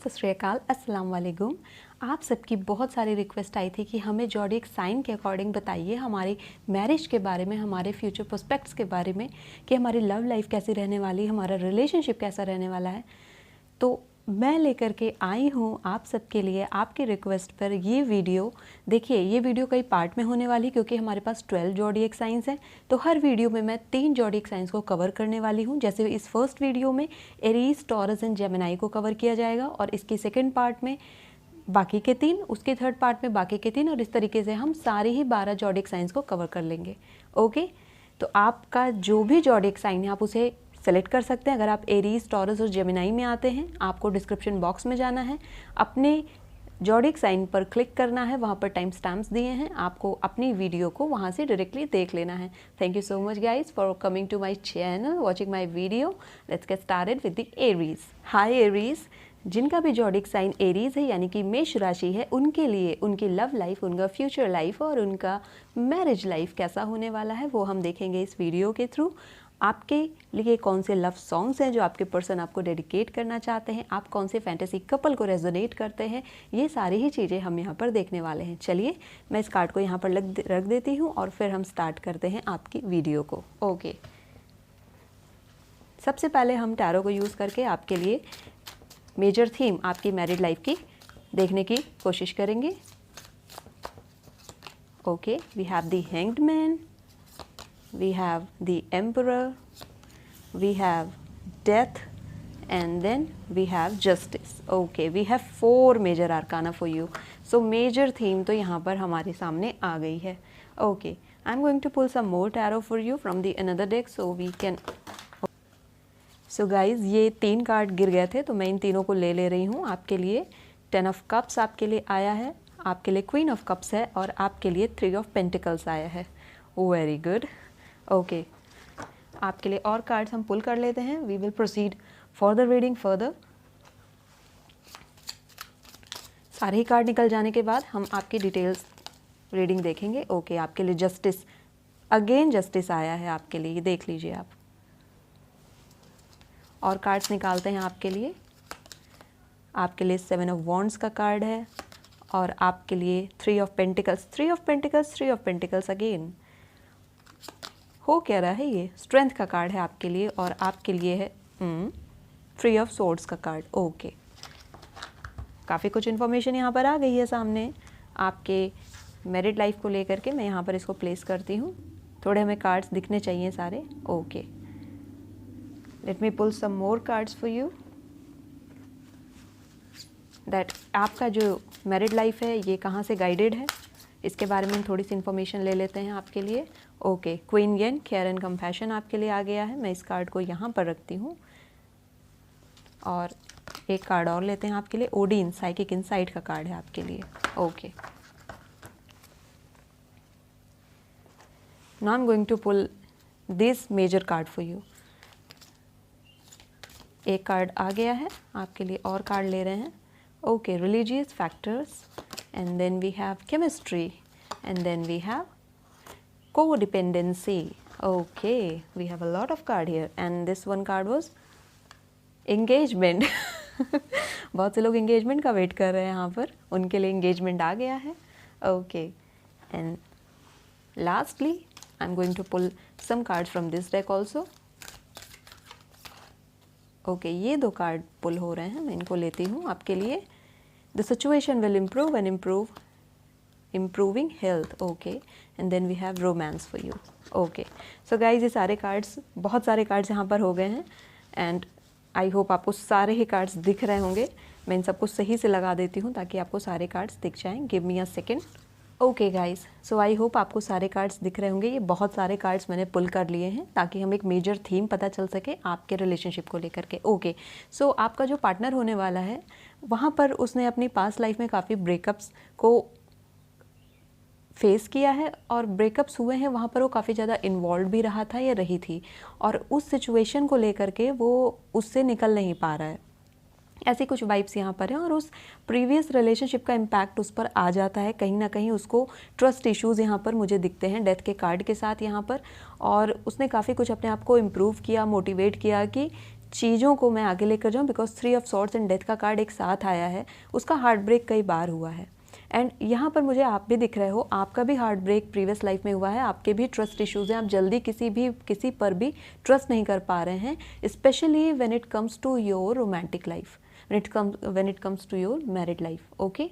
सत श्री अकाल, अस्सलाम वालेकुम। आप सबकी बहुत सारी रिक्वेस्ट आई थी कि हमें ज़ोडिएक साइन के अकॉर्डिंग बताइए हमारी मैरिज के बारे में, हमारे फ्यूचर प्रोस्पेक्ट्स के बारे में, कि हमारी लव लाइफ कैसी रहने वाली, हमारा रिलेशनशिप कैसा रहने वाला है। तो मैं लेकर के आई हूँ आप सबके लिए, आपकी रिक्वेस्ट पर ये वीडियो। देखिए, ये वीडियो कई पार्ट में होने वाली, क्योंकि हमारे पास 12 ज़ोडिएक साइंस हैं। तो हर वीडियो में मैं 3 ज़ोडिएक साइंस को कवर करने वाली हूँ। जैसे इस फर्स्ट वीडियो में एरीज, टॉरस एंड जेमिनी को कवर किया जाएगा, और इसकी सेकेंड पार्ट में बाकी के 3, उसके थर्ड पार्ट में बाकी के 3, और इस तरीके से हम सारे ही 12 ज़ोडिएक साइंस को कवर कर लेंगे। ओके, तो आपका जो भी ज़ोडिएक साइन है आप उसे सेलेक्ट कर सकते हैं। अगर आप एरीज, टॉरस और जेमिनी में आते हैं, आपको डिस्क्रिप्शन बॉक्स में जाना है, अपने ज़ोडिएक साइन पर क्लिक करना है, वहाँ पर टाइम स्टैम्प्स दिए हैं, आपको अपनी वीडियो को वहाँ से डायरेक्टली देख लेना है। Thank you so much guys for coming to my channel, watching my video. Let's get started with the Aries. Hi Aries, जिनका भी ज़ोडिएक साइन एरीज है यानी कि मेष राशि है, उनके लिए उनकी लव लाइफ, उनका फ्यूचर लाइफ और उनका मैरिज लाइफ कैसा होने वाला है वो हम देखेंगे इस वीडियो के थ्रू। आपके लिए कौन से लव सॉन्ग्स हैं जो आपके पर्सन आपको डेडिकेट करना चाहते हैं, आप कौन से फैंटेसी कपल को रेजोनेट करते हैं, ये सारी ही चीज़ें हम यहाँ पर देखने वाले हैं। चलिए मैं इस कार्ड को यहाँ पर रख देती हूँ और फिर हम स्टार्ट करते हैं आपकी वीडियो को। ओके, सबसे पहले हम टैरो को यूज़ करके आपके लिए मेजर थीम आपकी मैरिड लाइफ की देखने की कोशिश करेंगे। Okay, we have the hanged man, we have the emperor, we have death, and then we have justice. Okay, we have 4 major arcana for you. So major theme तो यहाँ पर हमारे सामने आ गई है। Okay, I'm going to pull some more tarot for you from the another deck so we can. So guys, ये 3 card गिर गए थे तो मैं इन तीनों को ले रही हूँ आपके लिए। 10 ऑफ कप्स आपके लिए आया है, आपके लिए क्वीन ऑफ कप्स है, और आपके लिए 3 ऑफ पेंटिकल्स आया है। Very good. ओके, आपके लिए और कार्ड्स हम पुल कर लेते हैं। We will proceed for the reading further. सारे ही कार्ड निकल जाने के बाद हम आपकी डिटेल्स रीडिंग देखेंगे। ओके, आपके लिए जस्टिस, अगेन जस्टिस आया है आपके लिए, ये देख लीजिए आप। और कार्ड्स निकालते हैं आपके लिए। आपके लिए 7 ऑफ वॉन्ड्स का कार्ड है, और आपके लिए 3 of pentacles, 3 of pentacles, 3 of pentacles again. हो क्या रहा है, ये स्ट्रेंथ का कार्ड है आपके लिए, और आपके लिए है 3 ऑफ सोर्ड्स का कार्ड। ओके, काफ़ी कुछ इन्फॉर्मेशन यहाँ पर आ गई है सामने आपके मैरिड लाइफ को लेकर के। मैं यहाँ पर इसको प्लेस करती हूँ, थोड़े हमें कार्ड्स दिखने चाहिए सारे। Okay, let me pull some more cards for you that आपका जो मैरिड लाइफ है ये कहाँ से गाइडेड है, इसके बारे में हम थोड़ी सी इन्फॉर्मेशन ले लेते हैं आपके लिए। Okay, queen yen, care and compassion आपके लिए आ गया है। मैं इस कार्ड को यहाँ पर रखती हूँ, और एक कार्ड और लेते हैं आपके लिए। ओडिन, साइकिक इनसाइट का कार्ड है आपके लिए। Okay, now I am going to pull this major card for you. एक कार्ड आ गया है आपके लिए, और कार्ड ले रहे हैं। Okay, religious factors, and then we have chemistry, and then we have codependency. Okay, we have a lot of card here, and this one card was engagement. बहुत से लोग engagement का वेट कर रहे हैं यहाँ पर, उनके लिए engagement आ गया है। Okay, and lastly I'm going to pull some cards from this deck also. Okay, ये 2 कार्ड पुल हो रहे हैं, मैं इनको लेती हूँ आपके लिए। The situation will improve and improving health. Okay, and then we have romance for you. Okay, so guys, ये सारे कार्ड्स, बहुत सारे कार्ड्स यहाँ पर हो गए हैं, and I hope आपको सारे ही कार्ड्स दिख रहे होंगे। मैं इन सबको सही से लगा देती हूँ ताकि आपको सारे कार्ड्स दिख जाएं। Give me a second. Okay guys, so I hope आपको सारे कार्ड्स दिख रहे होंगे। ये बहुत सारे कार्ड्स मैंने पुल कर लिए हैं ताकि हम एक मेजर थीम पता चल सके आपके रिलेशनशिप को लेकर के। ओके, सो आपका जो पार्टनर होने वाला है वहाँ पर उसने अपनी पास्ट लाइफ में काफ़ी ब्रेकअप्स को फेस किया है, और ब्रेकअप्स हुए हैं वहाँ पर वो काफ़ी ज़्यादा इन्वॉल्व भी रहा था या रही थी, और उस सिचुएशन को लेकर के वो उससे निकल नहीं पा रहा है। ऐसी कुछ वाइब्स यहाँ पर हैं, और उस प्रीवियस रिलेशनशिप का इम्पैक्ट उस पर आ जाता है कहीं ना कहीं। उसको ट्रस्ट इश्यूज़ यहाँ पर मुझे दिखते हैं डेथ के कार्ड के साथ यहाँ पर, और उसने काफ़ी कुछ अपने आप को इम्प्रूव किया, मोटिवेट किया कि चीज़ों को मैं आगे लेकर जाऊँ, because 3 of swords and death का कार्ड एक साथ आया है, उसका हार्ट ब्रेक कई बार हुआ है। एंड यहाँ पर मुझे आप भी दिख रहे हो, आपका भी हार्ट ब्रेक प्रीवियस लाइफ में हुआ है, आपके भी ट्रस्ट इश्यूज़ हैं, आप जल्दी किसी पर भी ट्रस्ट नहीं कर पा रहे हैं, specially when it comes to your romantic life, when it comes to your married life. Okay,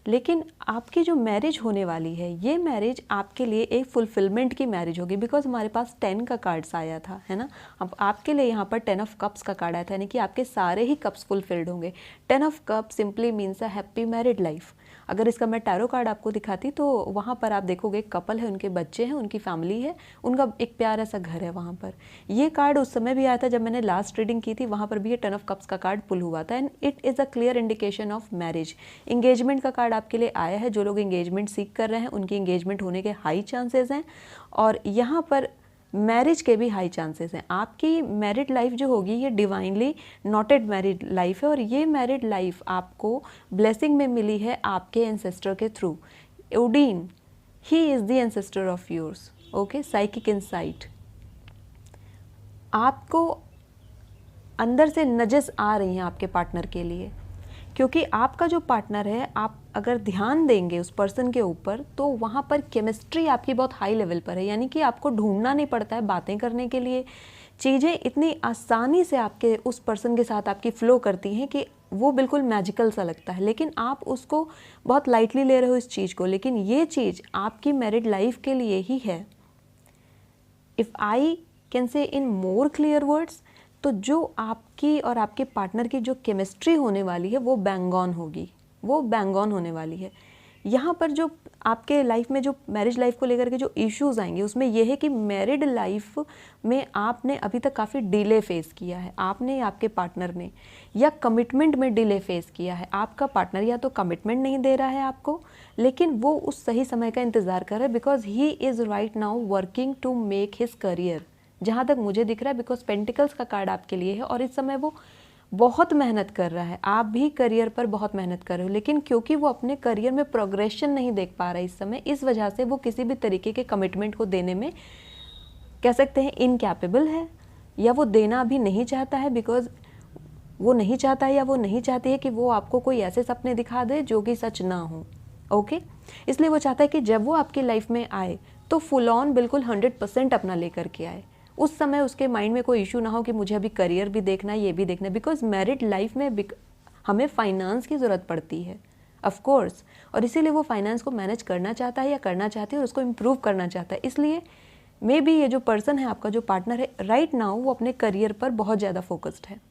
लेकिन आपकी जो मैरिज होने वाली है, ये मैरिज आपके लिए एक फुलफिलमेंट की मैरिज होगी, बिकॉज हमारे पास 10 का कार्ड्स आया था, है ना। अब आपके लिए यहाँ पर 10 ऑफ कप्स का कार्ड आया था, यानी कि आपके सारे ही कप्स फुलफिल्ड होंगे। 10 of cup simply means a happy married life. अगर इसका मैं टैरो कार्ड आपको दिखाती तो वहाँ पर आप देखोगे कपल है, उनके बच्चे हैं, उनकी फैमिली है, उनका एक प्यारा सा घर है वहाँ पर। ये कार्ड उस समय भी आया था जब मैंने लास्ट रीडिंग की थी, वहाँ पर भी ये 10 ऑफ कप्स का कार्ड पुल हुआ था, and it is a clear indication of marriage. Engagement का कार्ड आपके लिए आया है, जो लोग इंगेजमेंट सीख कर रहे हैं उनकी इंगेजमेंट होने के हाई चांसेस हैं, और यहाँ पर मैरिज के भी हाई चांसेस हैं। आपकी मैरिड लाइफ जो होगी ये डिवाइनली नॉटेड मैरिड लाइफ है, और ये मैरिड लाइफ आपको ब्लेसिंग में मिली है आपके एंसेस्टर के through. Odin, he is the ancestor of yours. Okay, psychic insight. आपको अंदर से नजस आ रही हैं आपके पार्टनर के लिए, क्योंकि आपका जो पार्टनर है, आप अगर ध्यान देंगे उस पर्सन के ऊपर तो वहाँ पर केमिस्ट्री आपकी बहुत हाई लेवल पर है, यानी कि आपको ढूंढना नहीं पड़ता है बातें करने के लिए। चीज़ें इतनी आसानी से आपके उस पर्सन के साथ आपकी फ़्लो करती हैं कि वो बिल्कुल मैजिकल सा लगता है, लेकिन आप उसको बहुत लाइटली ले रहे हो इस चीज़ को। लेकिन ये चीज़ आपकी मैरिड लाइफ के लिए ही है। If I can say in more clear words, तो जो आपकी और आपके पार्टनर की जो केमिस्ट्री होने वाली है वो बैंग ऑन होगी, वो बैंग ऑन होने वाली है। यहाँ पर जो आपके लाइफ में जो मैरिज लाइफ को लेकर के जो इश्यूज़ आएंगे उसमें यह है कि मैरिड लाइफ में आपने अभी तक काफ़ी डिले फेस किया है, आपने, आपके पार्टनर ने, या कमिटमेंट में डिले फेस किया है। आपका पार्टनर या तो कमिटमेंट नहीं दे रहा है आपको, लेकिन वो उस सही समय का इंतज़ार कर रहा है, because he is right now working to make his career, जहाँ तक मुझे दिख रहा है, बिकॉज पेंटिकल्स का कार्ड आपके लिए है, और इस समय वो बहुत मेहनत कर रहा है। आप भी करियर पर बहुत मेहनत कर रहे हो, लेकिन क्योंकि वो अपने करियर में प्रोग्रेशन नहीं देख पा रहा है इस समय, इस वजह से वो किसी भी तरीके के कमिटमेंट को देने में, कह सकते हैं, इनकैपेबल है, या वो देना भी नहीं चाहता है, बिकॉज वो नहीं चाहता है या वो नहीं चाहती है कि वो आपको कोई ऐसे सपने दिखा दे जो कि सच ना हो। ओके, इसलिए वो चाहता है कि जब वो आपकी लाइफ में आए तो फुल ऑन बिल्कुल 100% अपना लेकर के आए। उस समय उसके माइंड में कोई इशू ना हो कि मुझे अभी करियर भी देखना है, ये भी देखना है, बिकॉज मैरिड लाइफ में हमें फाइनेंस की ज़रूरत पड़ती है, ऑफ कोर्स, और इसीलिए वो फाइनेंस को मैनेज करना चाहता है या करना चाहती है और उसको इम्प्रूव करना चाहता है। इसलिए मे बी ये जो पर्सन है, आपका जो पार्टनर है, राइट नाउ वो अपने करियर पर बहुत ज़्यादा फोकस्ड है।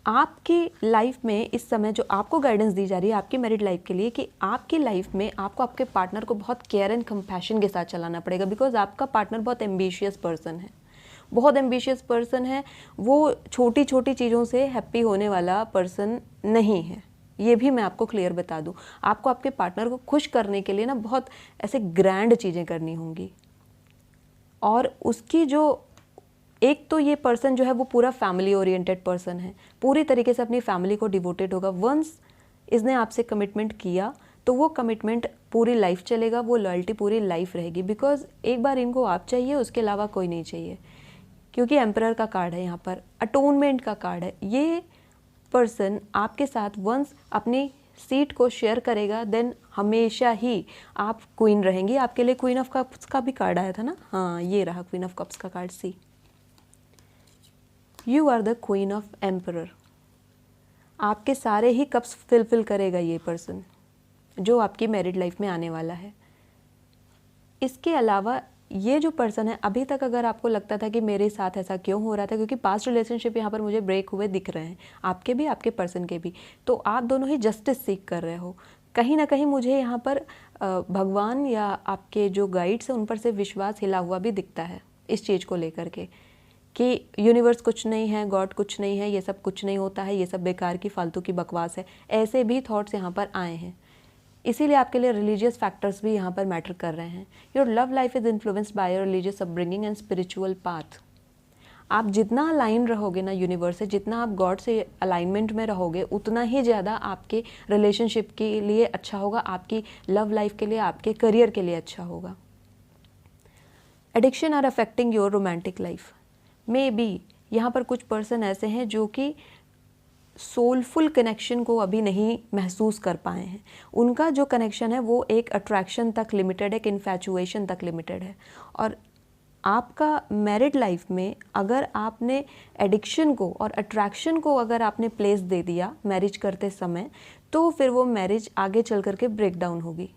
आपकी लाइफ में इस समय जो आपको गाइडेंस दी जा रही है आपकी मैरिड लाइफ के लिए, कि आपकी लाइफ में आपको आपके पार्टनर को बहुत केयर एंड कंपैशन के साथ चलाना पड़ेगा, बिकॉज आपका पार्टनर बहुत एम्बिशियस पर्सन है, बहुत एम्बिशियस पर्सन है। वो छोटी छोटी चीज़ों से हैप्पी होने वाला पर्सन नहीं है, ये भी मैं आपको क्लियर बता दूं। आपको आपके पार्टनर को खुश करने के लिए ना बहुत ऐसे ग्रैंड चीज़ें करनी होंगी, और उसकी जो एक तो ये पर्सन जो है वो पूरा फैमिली ओरिएंटेड पर्सन है, पूरी तरीके से अपनी फैमिली को डिवोटेड होगा। वंस इसने आपसे कमिटमेंट किया तो वो कमिटमेंट पूरी लाइफ चलेगा, वो लॉयल्टी पूरी लाइफ रहेगी, बिकॉज एक बार इनको आप चाहिए, उसके अलावा कोई नहीं चाहिए, क्योंकि एम्परर का कार्ड है यहाँ पर, अटोनमेंट का कार्ड है। ये पर्सन आपके साथ वंस अपनी सीट को शेयर करेगा, देन हमेशा ही आप क्वीन रहेंगी। आपके लिए क्वीन ऑफ कप्स का भी कार्ड आया था ना, हाँ ये रहा क्वीन ऑफ कप्स का card. See, you are the queen of emperor. आपके सारे ही कप्स फिल करेगा ये पर्सन जो आपकी मैरिड लाइफ में आने वाला है। इसके अलावा ये जो पर्सन है, अभी तक अगर आपको लगता था कि मेरे साथ ऐसा क्यों हो रहा था, क्योंकि पास्ट रिलेशनशिप यहाँ पर मुझे ब्रेक हुए दिख रहे हैं, आपके भी आपके पर्सन के भी, तो आप दोनों ही जस्टिस सीख कर रहे हो। कहीं ना कहीं मुझे यहाँ पर भगवान या आपके जो गाइड्स हैं उन पर से विश्वास हिला हुआ भी दिखता है इस चीज़ को लेकर के, कि यूनिवर्स कुछ नहीं है, गॉड कुछ नहीं है, ये सब कुछ नहीं होता है, ये सब बेकार की फालतू की बकवास है, ऐसे भी थॉट्स यहाँ पर आए हैं। इसीलिए आपके लिए रिलीजियस फैक्टर्स भी यहाँ पर मैटर कर रहे हैं। Your love life is influenced by your religious upbringing and spiritual path. आप जितना अलाइन रहोगे ना यूनिवर्स से, जितना आप गॉड से अलाइनमेंट में रहोगे, उतना ही ज़्यादा आपके रिलेशनशिप के लिए अच्छा होगा, आपकी लव लाइफ के लिए, आपके करियर के लिए अच्छा होगा। Addiction are affecting your romantic life. Maybe यहाँ पर कुछ पर्सन ऐसे हैं जो कि सोलफुल कनेक्शन को अभी नहीं महसूस कर पाए हैं। उनका जो कनेक्शन है वो एक अट्रैक्शन तक लिमिटेड है, एक इन्फैचुएशन तक लिमिटेड है। और आपका मैरिड लाइफ में अगर आपने एडिक्शन को और अट्रैक्शन को अगर आपने प्लेस दे दिया मैरिज करते समय, तो फिर वो मैरिज आगे चल करके ब्रेक डाउन होगी।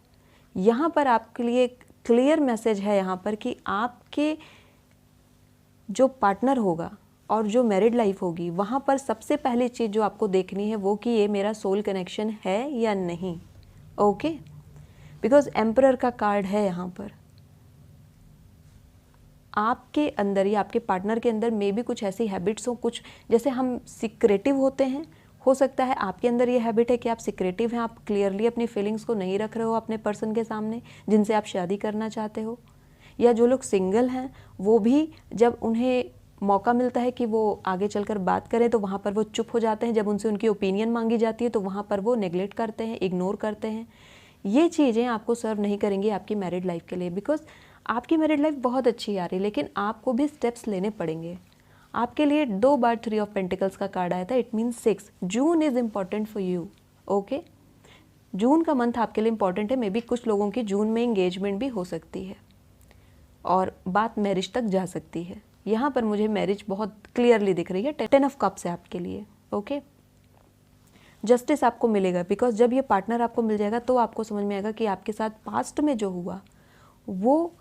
यहाँ पर आपके लिए क्लियर मैसेज है यहाँ पर कि आपके जो पार्टनर होगा और जो मैरिड लाइफ होगी, वहाँ पर सबसे पहली चीज़ जो आपको देखनी है वो कि ये मेरा सोल कनेक्शन है या नहीं। ओके, बिकॉज एम्परर का कार्ड है यहाँ पर। आपके अंदर या आपके पार्टनर के अंदर मे भी कुछ ऐसी हैबिट्स हो, कुछ जैसे हम सिक्रेटिव होते हैं, हो सकता है आपके अंदर ये हैबिट है कि आप सिक्रेटिव हैं, आप क्लियरली अपनी फीलिंग्स को नहीं रख रहे हो अपने पर्सन के सामने जिनसे आप शादी करना चाहते हो। या जो लोग सिंगल हैं वो भी जब उन्हें मौका मिलता है कि वो आगे चलकर बात करें तो वहाँ पर वो चुप हो जाते हैं। जब उनसे उनकी ओपिनियन मांगी जाती है तो वहाँ पर वो नेग्लेक्ट करते हैं, इग्नोर करते हैं। ये चीज़ें आपको सर्व नहीं करेंगी आपकी मैरिड लाइफ के लिए, बिकॉज आपकी मैरिड लाइफ बहुत अच्छी आ रही है, लेकिन आपको भी स्टेप्स लेने पड़ेंगे। आपके लिए 2 बार 3 ऑफ पेंटिकल्स का कार्ड आया था, it means 6। June is important for you. Okay, June का मंथ आपके लिए इम्पॉर्टेंट है। मे बी कुछ लोगों की जून में इंगेजमेंट भी हो सकती है और बात मैरिज तक जा सकती है। यहाँ पर मुझे मैरिज बहुत क्लियरली दिख रही है। 10 ऑफ कप्स है आपके लिए। ओके, जस्टिस आपको मिलेगा, बिकॉज जब ये पार्टनर आपको मिल जाएगा तो आपको समझ में आएगा कि आपके साथ पास्ट में जो हुआ वो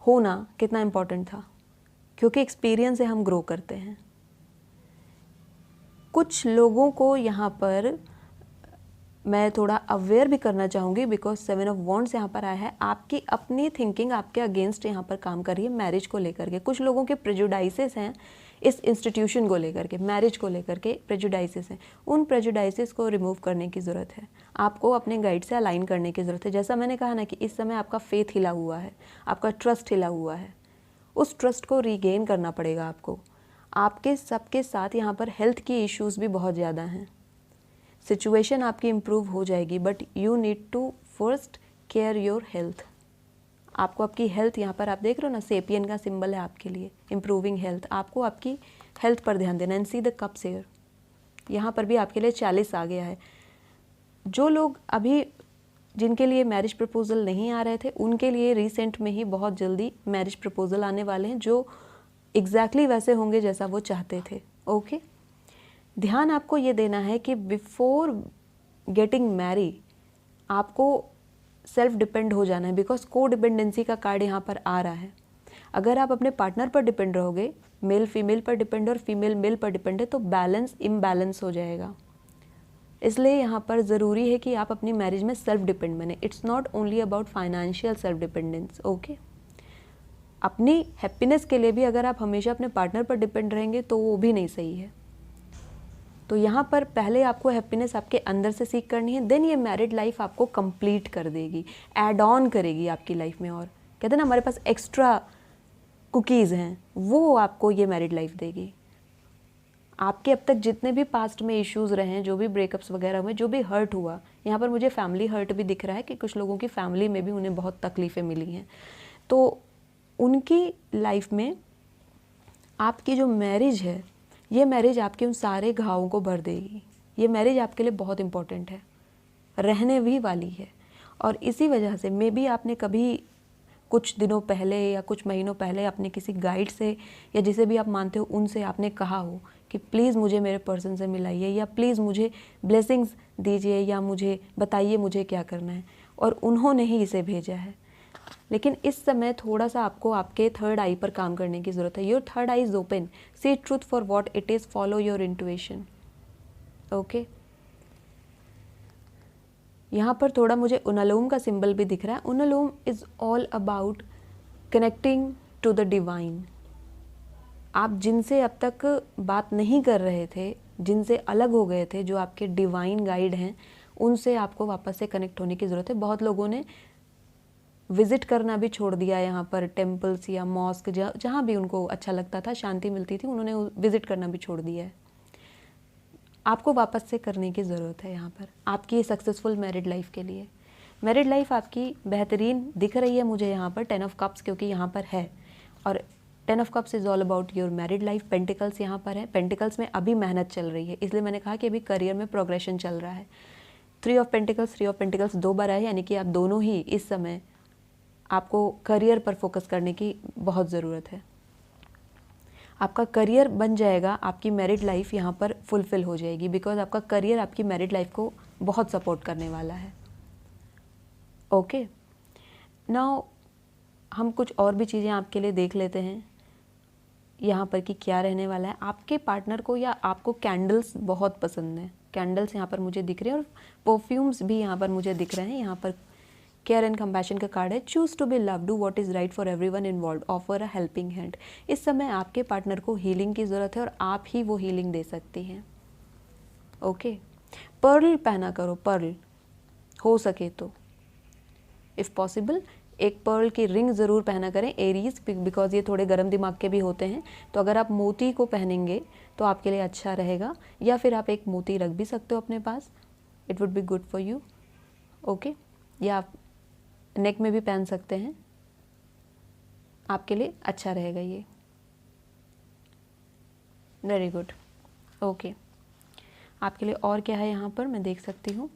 होना कितना इम्पोर्टेंट था, क्योंकि एक्सपीरियंस से हम ग्रो करते हैं। कुछ लोगों को यहाँ पर मैं थोड़ा अवेयर भी करना चाहूँगी, बिकॉज 7 ऑफ वॉन्ड्स यहाँ पर आया है। आपकी अपनी थिंकिंग आपके अगेंस्ट यहाँ पर काम कर रही है मैरिज को लेकर के। कुछ लोगों के प्रेजुडाइसेस हैं इस इंस्टीट्यूशन को लेकर के, मैरिज को लेकर के प्रेजुडाइसेस हैं। उन प्रेजुडाइसेस को रिमूव करने की ज़रूरत है, आपको अपने गाइड से अलाइन करने की ज़रूरत है। जैसा मैंने कहा ना कि इस समय आपका फेथ हिला हुआ है, आपका ट्रस्ट हिला हुआ है, उस ट्रस्ट को रीगेन करना पड़ेगा आपको। आपके सबके साथ यहाँ पर हेल्थ की इश्यूज़ भी बहुत ज़्यादा हैं। सिचुएशन आपकी इम्प्रूव हो जाएगी, but you need to first care your health. आपको आपकी हेल्थ, यहाँ पर आप देख रहे हो ना, सेपियन का सिंबल है आपके लिए, इम्प्रूविंग हेल्थ। आपको आपकी हेल्थ पर ध्यान देना। And see the cups here, यहाँ पर भी आपके लिए 40 आ गया है। जो लोग अभी जिनके लिए मैरिज प्रपोजल नहीं आ रहे थे, उनके लिए रिसेंट में ही बहुत जल्दी मैरिज प्रपोजल आने वाले हैं, जो एग्जैक्टली वैसे होंगे जैसा वो चाहते थे। ओके, ध्यान आपको ये देना है कि बिफोर गेटिंग मैरी आपको सेल्फ डिपेंड हो जाना है, बिकॉज को डिपेंडेंसी का कार्ड यहाँ पर आ रहा है। अगर आप अपने पार्टनर पर डिपेंड रहोगे, मेल फीमेल पर डिपेंड और फीमेल मेल पर डिपेंड है, तो बैलेंस इम्बैलेंस हो जाएगा। इसलिए यहाँ पर ज़रूरी है कि आप अपनी मैरिज में सेल्फ डिपेंड बने। It's not only about financial self dependence. Okay, अपनी हैप्पीनेस के लिए भी अगर आप हमेशा अपने पार्टनर पर डिपेंड रहेंगे तो वो भी नहीं सही है। तो यहाँ पर पहले आपको हैप्पीनेस आपके अंदर से सीख करनी है, देन ये मैरिड लाइफ आपको कंप्लीट कर देगी, ऐड ऑन करेगी आपकी लाइफ में। और कहते हैं ना, हमारे पास एक्स्ट्रा कुकीज़ हैं, वो आपको ये मैरिड लाइफ देगी। आपके अब तक जितने भी पास्ट में इश्यूज़ रहे हैं, जो भी ब्रेकअप्स वगैरह हुए, जो भी हर्ट हुआ, यहाँ पर मुझे फैमिली हर्ट भी दिख रहा है कि कुछ लोगों की फैमिली में भी उन्हें बहुत तकलीफ़ें मिली हैं। तो उनकी लाइफ में आपकी जो मैरिज है, ये मैरिज आपके उन सारे घावों को भर देगी। ये मैरिज आपके लिए बहुत इम्पोर्टेंट है, रहने भी वाली है। और इसी वजह से मे बी आपने कभी कुछ दिनों पहले या कुछ महीनों पहले अपने किसी गाइड से या जिसे भी आप मानते हो उनसे आपने कहा हो कि प्लीज़ मुझे मेरे पर्सन से मिलाइए, या प्लीज़ मुझे ब्लेसिंग्स दीजिए, या मुझे बताइए मुझे क्या करना है, और उन्होंने ही इसे भेजा है। लेकिन इस समय थोड़ा सा आपको आपके थर्ड आई पर काम करने की ज़रूरत है। Your third eye is open, see truth for what it is, follow your intuition. Okay, यहाँ पर थोड़ा उन अनुलोम का सिंबल भी दिख रहा है। अनुलोम is all about connecting to the divine. आप जिनसे अब तक बात नहीं कर रहे थे, जिनसे अलग हो गए थे, जो आपके डिवाइन गाइड हैं, उनसे आपको वापस से कनेक्ट होने की ज़रूरत है। बहुत लोगों ने विज़िट करना भी छोड़ दिया, यहाँ पर टेम्पल्स या मॉस्क, जहाँ भी उनको अच्छा लगता था, शांति मिलती थी, उन्होंने विज़िट करना भी छोड़ दिया है। आपको वापस से करने की ज़रूरत है यहाँ पर आपकी सक्सेसफुल मैरिड लाइफ के लिए। मैरिड लाइफ आपकी बेहतरीन दिख रही है मुझे यहाँ पर 10 ऑफ कप्स, क्योंकि यहाँ पर है, और 10 of cups is all about your married life. Pentacles यहाँ पर है, पेंटिकल्स में अभी मेहनत चल रही है, इसलिए मैंने कहा कि अभी करियर में प्रोग्रेशन चल रहा है। 3 ऑफ पेंटिकल्स 2 बार है, यानी कि आप दोनों ही इस समय आपको करियर पर फोकस करने की बहुत ज़रूरत है। आपका करियर बन जाएगा, आपकी मैरिड लाइफ यहाँ पर फुलफिल हो जाएगी, बिकॉज आपका करियर आपकी मैरिड लाइफ को बहुत सपोर्ट करने वाला है। ओके, नाउ हम कुछ और भी चीज़ें आपके लिए देख लेते हैं यहाँ पर कि क्या रहने वाला है। आपके पार्टनर को या आपको कैंडल्स बहुत पसंद है, कैंडल्स यहाँ पर मुझे दिख रहे हैं, और परफ्यूम्स भी यहाँ पर मुझे दिख रहे हैं। यहाँ पर केयर एंड कंपैशन का कार्ड है। Choose to be love, do what is right for everyone involved, offer a helping hand. इस समय आपके पार्टनर को हीलिंग की ज़रूरत है और आप ही वो हीलिंग दे सकती हैं। ओके, पर्ल पहना करो, पर्ल हो सके तो, इफ़ पॉसिबल एक पर्ल की रिंग ज़रूर पहना करें एरीज, बिकॉज ये थोड़े गर्म दिमाग के भी होते हैं। तो अगर आप मोती को पहनेंगे तो आपके लिए अच्छा रहेगा, या फिर आप एक मोती रख भी सकते हो अपने पास, it would be good for you. Okay, या आप नेक में भी पहन सकते हैं, आपके लिए अच्छा रहेगा ये। Very good. ओके, आपके लिए और क्या है यहाँ पर मैं देख सकती हूँ।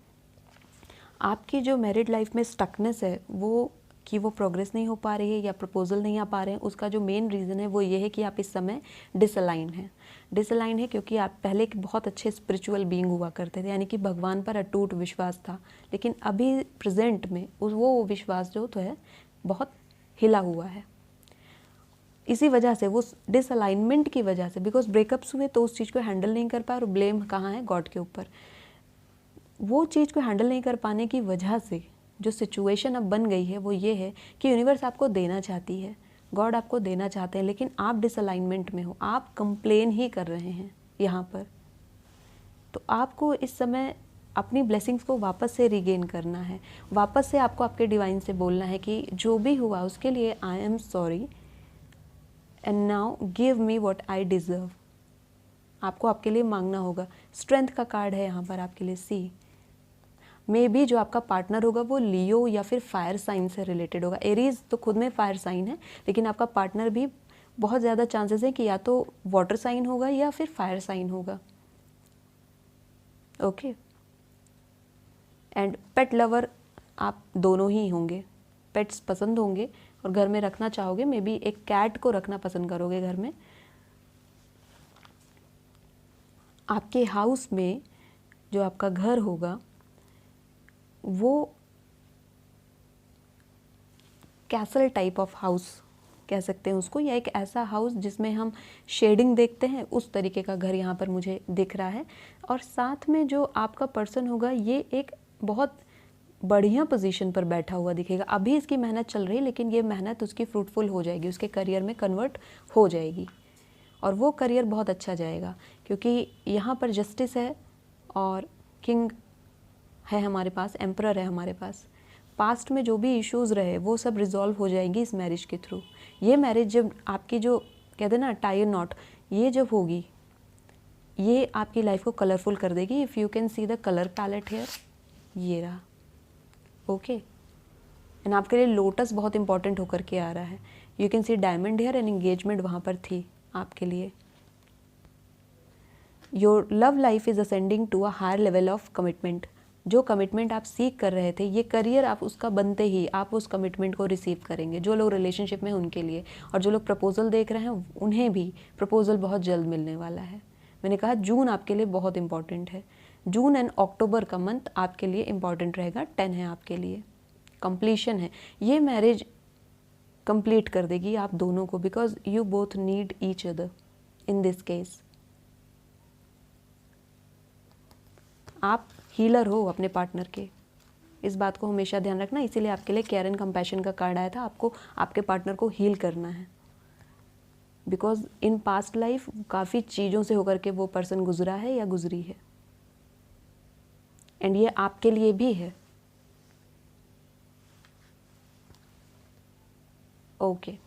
आपकी जो मैरिड लाइफ में स्टकनेस है वो कि वो प्रोग्रेस नहीं हो पा रही है या प्रपोजल नहीं आ पा रहे हैं, उसका जो मेन रीज़न है वो ये है कि आप इस समय डिसअलाइन हैं। डिसअलाइन है क्योंकि आप पहले एक बहुत अच्छे स्पिरिचुअल बीइंग हुआ करते थे, यानी कि भगवान पर अटूट विश्वास था, लेकिन अभी प्रेजेंट में वो विश्वास जो तो है बहुत हिला हुआ है। इसी वजह से वो डिसअलाइनमेंट की वजह से, बिकॉज ब्रेकअप्स हुए तो उस चीज़ को हैंडल नहीं कर पाए, और ब्लेम कहाँ है, गॉड के ऊपर। वो चीज़ को हैंडल नहीं कर पाने की वजह से जो सिचुएशन अब बन गई है वो ये है कि यूनिवर्स आपको देना चाहती है, गॉड आपको देना चाहते हैं, लेकिन आप डिसअलाइनमेंट में हो, आप कंप्लेन ही कर रहे हैं यहाँ पर। तो आपको इस समय अपनी ब्लेसिंग्स को वापस से रिगेन करना है, वापस से आपको आपके डिवाइन से बोलना है कि जो भी हुआ उसके लिए I am sorry and now give me what I deserve. आपको आपके लिए मांगना होगा। स्ट्रेंथ का कार्ड है यहाँ पर आपके लिए सी। मे बी जो आपका पार्टनर होगा वो लियो या फिर फायर साइन से रिलेटेड होगा। एरीज तो खुद में फायर साइन है, लेकिन आपका पार्टनर भी बहुत ज़्यादा चांसेस है कि या तो वाटर साइन होगा या फिर फायर साइन होगा। ओके, एंड पेट लवर आप दोनों ही होंगे, पेट्स पसंद होंगे और घर में रखना चाहोगे। मे बी एक कैट को रखना पसंद करोगे घर में। आपके हाउस में जो आपका घर होगा वो कैसल टाइप ऑफ हाउस कह सकते हैं उसको, या एक ऐसा हाउस जिसमें हम शेडिंग देखते हैं, उस तरीके का घर यहाँ पर मुझे दिख रहा है। और साथ में जो आपका पर्सन होगा ये एक बहुत बढ़िया पोजीशन पर बैठा हुआ दिखेगा। अभी इसकी मेहनत चल रही है, लेकिन ये मेहनत उसकी फ्रूटफुल हो जाएगी, उसके करियर में कन्वर्ट हो जाएगी, और वो करियर बहुत अच्छा जाएगा, क्योंकि यहाँ पर जस्टिस है और किंग है हमारे पास, एम्परर है हमारे पास। पास्ट में जो भी इश्यूज़ रहे वो सब रिजॉल्व हो जाएंगी इस मैरिज के थ्रू। ये मैरिज जब आपकी जो कहते हैं ना टाई नॉट, ये जब होगी ये आपकी लाइफ को कलरफुल कर देगी। If you can see the colour palette here, ये रहा। ओके, एंड आपके लिए लोटस बहुत इंपॉर्टेंट होकर के आ रहा है। You can see diamond here and engagement वहाँ पर थी आपके लिए। Your love life is ascending to a higher level of commitment. जो कमिटमेंट आप सीख कर रहे थे, ये करियर आप उसका बनते ही आप उस कमिटमेंट को रिसीव करेंगे। जो लोग रिलेशनशिप में हैं उनके लिए, और जो लोग प्रपोजल देख रहे हैं उन्हें भी प्रपोजल बहुत जल्द मिलने वाला है। मैंने कहा जून आपके लिए बहुत इंपॉर्टेंट है। जून एंड अक्टूबर का मंथ आपके लिए इंपॉर्टेंट रहेगा। 10 है आपके लिए, कंप्लीशन है। ये मैरिज कंप्लीट कर देगी आप दोनों को, because you both need each other in this case. आप हीलर हो अपने पार्टनर के, इस बात को हमेशा ध्यान रखना। इसीलिए आपके लिए केयर एंड कंपैशन का कार्ड आया था। आपको आपके पार्टनर को हील करना है, बिकॉज इन पास्ट लाइफ काफ़ी चीज़ों से होकर के वो पर्सन गुजरा है या गुजरी है, एंड ये आपके लिए भी है। ओके,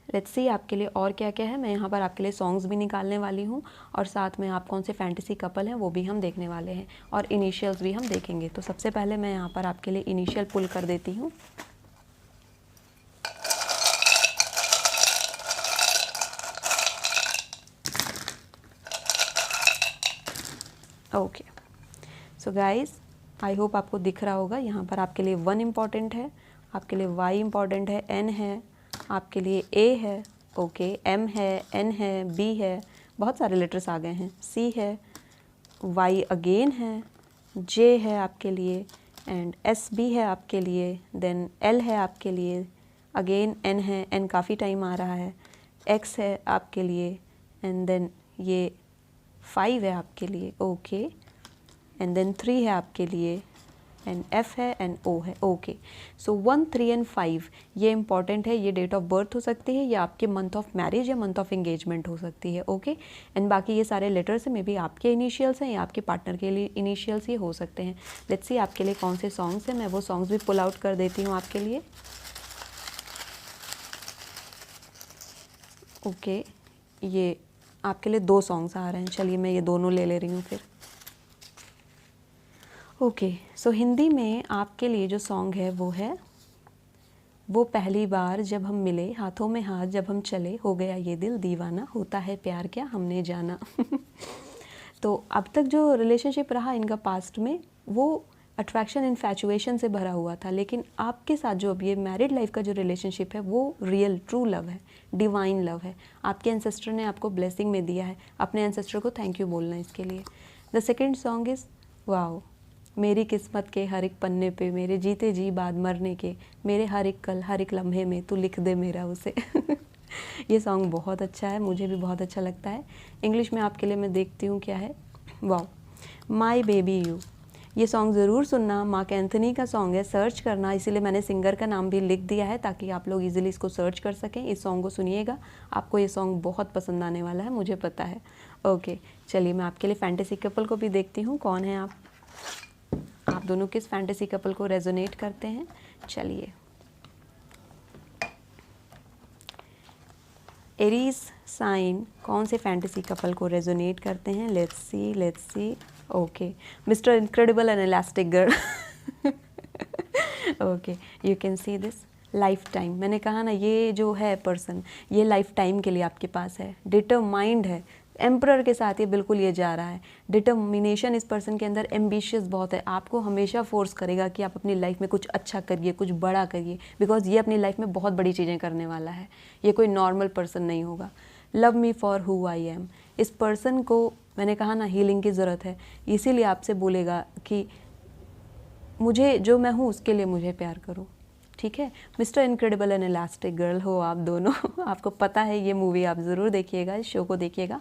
लेट्स सी आपके लिए और क्या क्या है। मैं यहाँ पर आपके लिए सॉन्ग्स भी निकालने वाली हूँ, और साथ में आप कौन से फैंटेसी कपल हैं वो भी हम देखने वाले हैं, और इनिशियल्स भी हम देखेंगे। तो सबसे पहले मैं यहाँ पर आपके लिए इनिशियल पुल कर देती हूँ। Okay, so guys I hope आपको दिख रहा होगा, यहाँ पर आपके लिए 1 इम्पॉर्टेंट है, आपके लिए Y इम्पॉर्टेंट है, N है, आपके लिए A है, ओके, M है, N है, B है, बहुत सारे लेटर्स आ गए हैं, C है, Y अगेन है, J है आपके लिए, एंड S भी है आपके लिए, देन L है आपके लिए, अगेन N है, N काफ़ी टाइम आ रहा है, X है आपके लिए, एंड देन ये 5 है आपके लिए, ओके, एंड देन 3 है आपके लिए, एंड F है एंड O है, ओके। सो 1, 3 एंड 5 ये इंपॉर्टेंट है, ये डेट ऑफ बर्थ हो सकती है या आपके मंथ ऑफ मैरिज या मंथ ऑफ एंगेजमेंट हो सकती है, ओके। एंड बाकी ये सारे लेटर्स हैं, मे बी आपके इनिशियल्स हैं या आपके पार्टनर के लिए इनिशियल्स ही हो सकते हैं। लेट्स सी आपके लिए कौन से सॉन्ग्स हैं, मैं वो सॉन्ग्स भी पुल आउट कर देती हूँ आपके लिए। ओके, ये आपके लिए 2 सॉन्ग्स आ रहे हैं, चलिए मैं ये दोनों ले रही हूँ फिर। ओके, सो हिंदी में आपके लिए जो सॉन्ग है वो पहली बार जब हम मिले, हाथों में हाथ जब हम चले, हो गया ये दिल दीवाना, होता है प्यार क्या हमने जाना। तो अब तक जो रिलेशनशिप रहा इनका पास्ट में, वो अट्रैक्शन इन्फैचुएशन से भरा हुआ था, लेकिन आपके साथ जो अब ये मैरिड लाइफ का जो रिलेशनशिप है वो रियल ट्रू लव है, डिवाइन लव है। आपके एंसेस्टर ने आपको ब्लेसिंग में दिया है, अपने एंसेस्टर को थैंक यू बोलना है इसके लिए। The second song is wow, मेरी किस्मत के हर एक पन्ने पे, मेरे जीते जी बाद मरने के, मेरे हर एक कल हर एक लम्हे में तू लिख दे मेरा उसे। ये सॉन्ग बहुत अच्छा है, मुझे भी बहुत अच्छा लगता है। इंग्लिश में आपके लिए मैं देखती हूँ क्या है, वाओ, माई बेबी यू, ये सॉन्ग ज़रूर सुनना, मार्क एंथनी का सॉन्ग है, सर्च करना, इसीलिए मैंने सिंगर का नाम भी लिख दिया है ताकि आप लोग इजीली इसको सर्च कर सकें। इस सॉन्ग को सुनिएगा, आपको ये सॉन्ग बहुत पसंद आने वाला है, मुझे पता है। ओके, चलिए मैं आपके लिए फैंटेसी कपल को भी देखती हूँ, कौन है आप दोनों किस फैंटेसी कपल को रेजोनेट करते हैं। चलिए, एरीज साइन कौन से फैंटेसी कपल को रेजोनेट करते हैं, let's see. Okay, mister incredible and elastic girl. Okay, you can see this, life time, मैंने कहा ना ये जो है पर्सन, ये लाइफ टाइम के लिए आपके पास है, डिटरमाइंड है, एम्परर के साथ ये बिल्कुल ये जा रहा है। डिटर्मिनेशन इस पर्सन के अंदर, एम्बिशियस बहुत है, आपको हमेशा फोर्स करेगा कि आप अपनी लाइफ में कुछ अच्छा करिए, कुछ बड़ा करिए, बिकॉज ये अपनी लाइफ में बहुत बड़ी चीज़ें करने वाला है, ये कोई नॉर्मल पर्सन नहीं होगा। Love me for who I am, इस पर्सन को मैंने कहा ना हीलिंग की ज़रूरत है, इसीलिए आपसे बोलेगा कि मुझे जो मैं हूँ उसके लिए मुझे प्यार करो, ठीक है। Mister incredible and elastic girl हो आप दोनों। आपको पता है, ये मूवी आप ज़रूर देखिएगा, इस शो को देखिएगा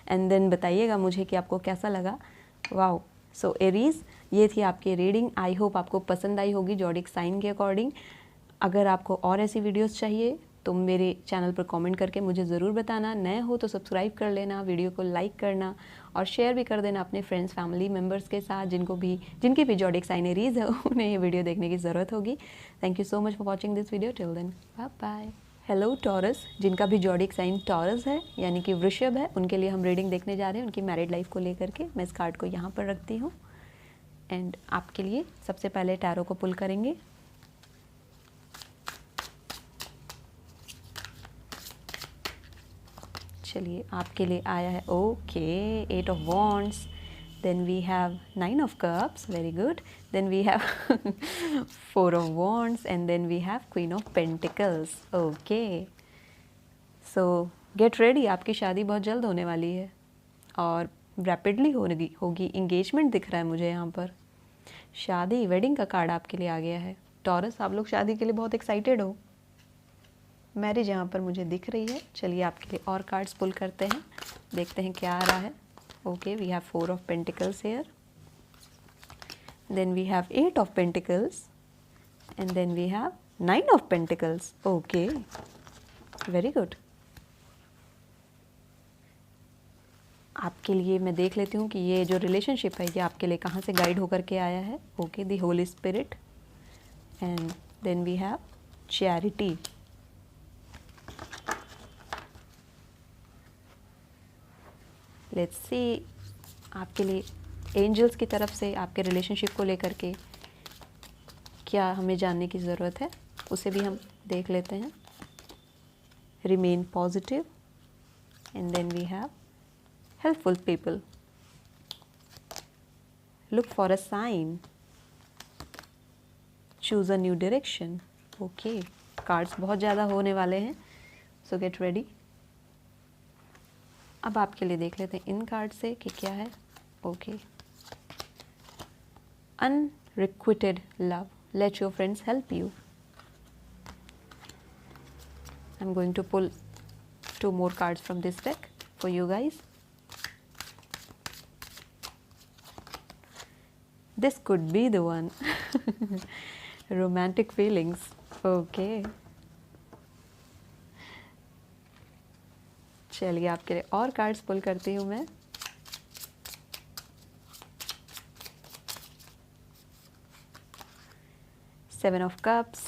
एंड देन बताइएगा मुझे कि आपको कैसा लगा। वाओ, सो एरीज, ये थी आपकी रीडिंग, आई होप आपको पसंद आई होगी जॉडिक साइन के अकॉर्डिंग। अगर आपको और ऐसी वीडियोस चाहिए तो मेरे चैनल पर कमेंट करके मुझे ज़रूर बताना, नए हो तो सब्सक्राइब कर लेना, वीडियो को लाइक करना और शेयर भी कर देना अपने फ्रेंड्स फैमिली मेम्बर्स के साथ, जिनकी भी जॉडिक साइन एरीज है उन्हें ये वीडियो देखने की ज़रूरत होगी। Thank you so much for watching this video, till then bye bye. Hello Taurus, जिनका भी जॉडिक साइन टॉरस है यानी कि वृषभ है, उनके लिए हम रीडिंग देखने जा रहे हैं, उनकी मैरिड लाइफ को लेकर के। मैं इस कार्ड को यहाँ पर रखती हूँ एंड आपके लिए सबसे पहले टैरो को पुल करेंगे। चलिए, आपके लिए आया है okay 8 of wands, then we have 9 of cups, very good, then we have 4 of wands and then we have queen of pentacles. Okay, so get ready, आपकी शादी बहुत जल्द होने वाली है और रैपिडली होगी। इंगेजमेंट दिख रहा है मुझे यहाँ पर, शादी, वेडिंग का कार्ड आपके लिए आ गया है। टॉरस, आप लोग शादी के लिए बहुत एक्साइटेड हो, मैरिज यहाँ पर मुझे दिख रही है। चलिए आपके लिए और कार्ड्स पुल करते हैं, देखते हैं क्या आ रहा है। Okay, we have 4 of pentacles here, then we have 8 of pentacles and then we have 9 of pentacles. Okay, very good. आपके लिए मैं देख लेती हूँ कि ये जो रिलेशनशिप है ये आपके लिए कहाँ से गाइड होकर के आया है। Okay, the Holy Spirit and then we have charity. Let's see आपके लिए एंजल्स की तरफ से आपके रिलेशनशिप को लेकर के क्या हमें जानने की ज़रूरत है, उसे भी हम देख लेते हैं। Remain positive and then we have helpful people. look for a sign, choose a new direction. Okay, cards बहुत ज़्यादा होने वाले हैं, so get ready. अब आपके लिए देख लेते हैं इन कार्ड से कि क्या है. Okay, unrequited love, let your friends help you. I'm going to pull 2 more cards from this deck for you guys. This could be the one. Romantic feelings. Okay. चलिए आपके लिए और कार्ड्स पुल करती हूँ मैं. Seven of Cups,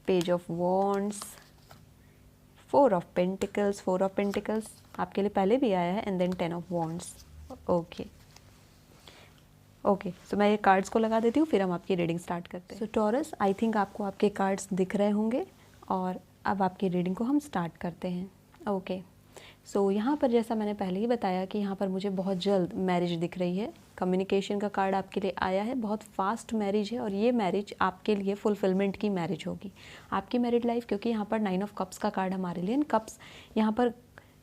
Page of Wands, Four of Pentacles. Four of Pentacles आपके लिए पहले भी आया है, and then Ten of Wands. Okay. Okay, so मैं ये कार्ड्स को लगा देती हूँ, फिर हम आपकी रीडिंग स्टार्ट करते हैं. सो टॉरस, आई थिंक आपको आपके कार्ड्स दिख रहे होंगे और अब आपकी रीडिंग को हम स्टार्ट करते हैं. ओके, सो यहाँ पर जैसा मैंने पहले ही बताया कि यहाँ पर मुझे बहुत जल्द मैरिज दिख रही है. कम्युनिकेशन का कार्ड आपके लिए आया है, बहुत फास्ट मैरिज है और ये मैरिज आपके लिए फुलफिलमेंट की मैरिज होगी. आपकी मैरिड लाइफ, क्योंकि यहाँ पर 9 ऑफ कप्स का कार्ड हमारे लिए, कप्स यहाँ पर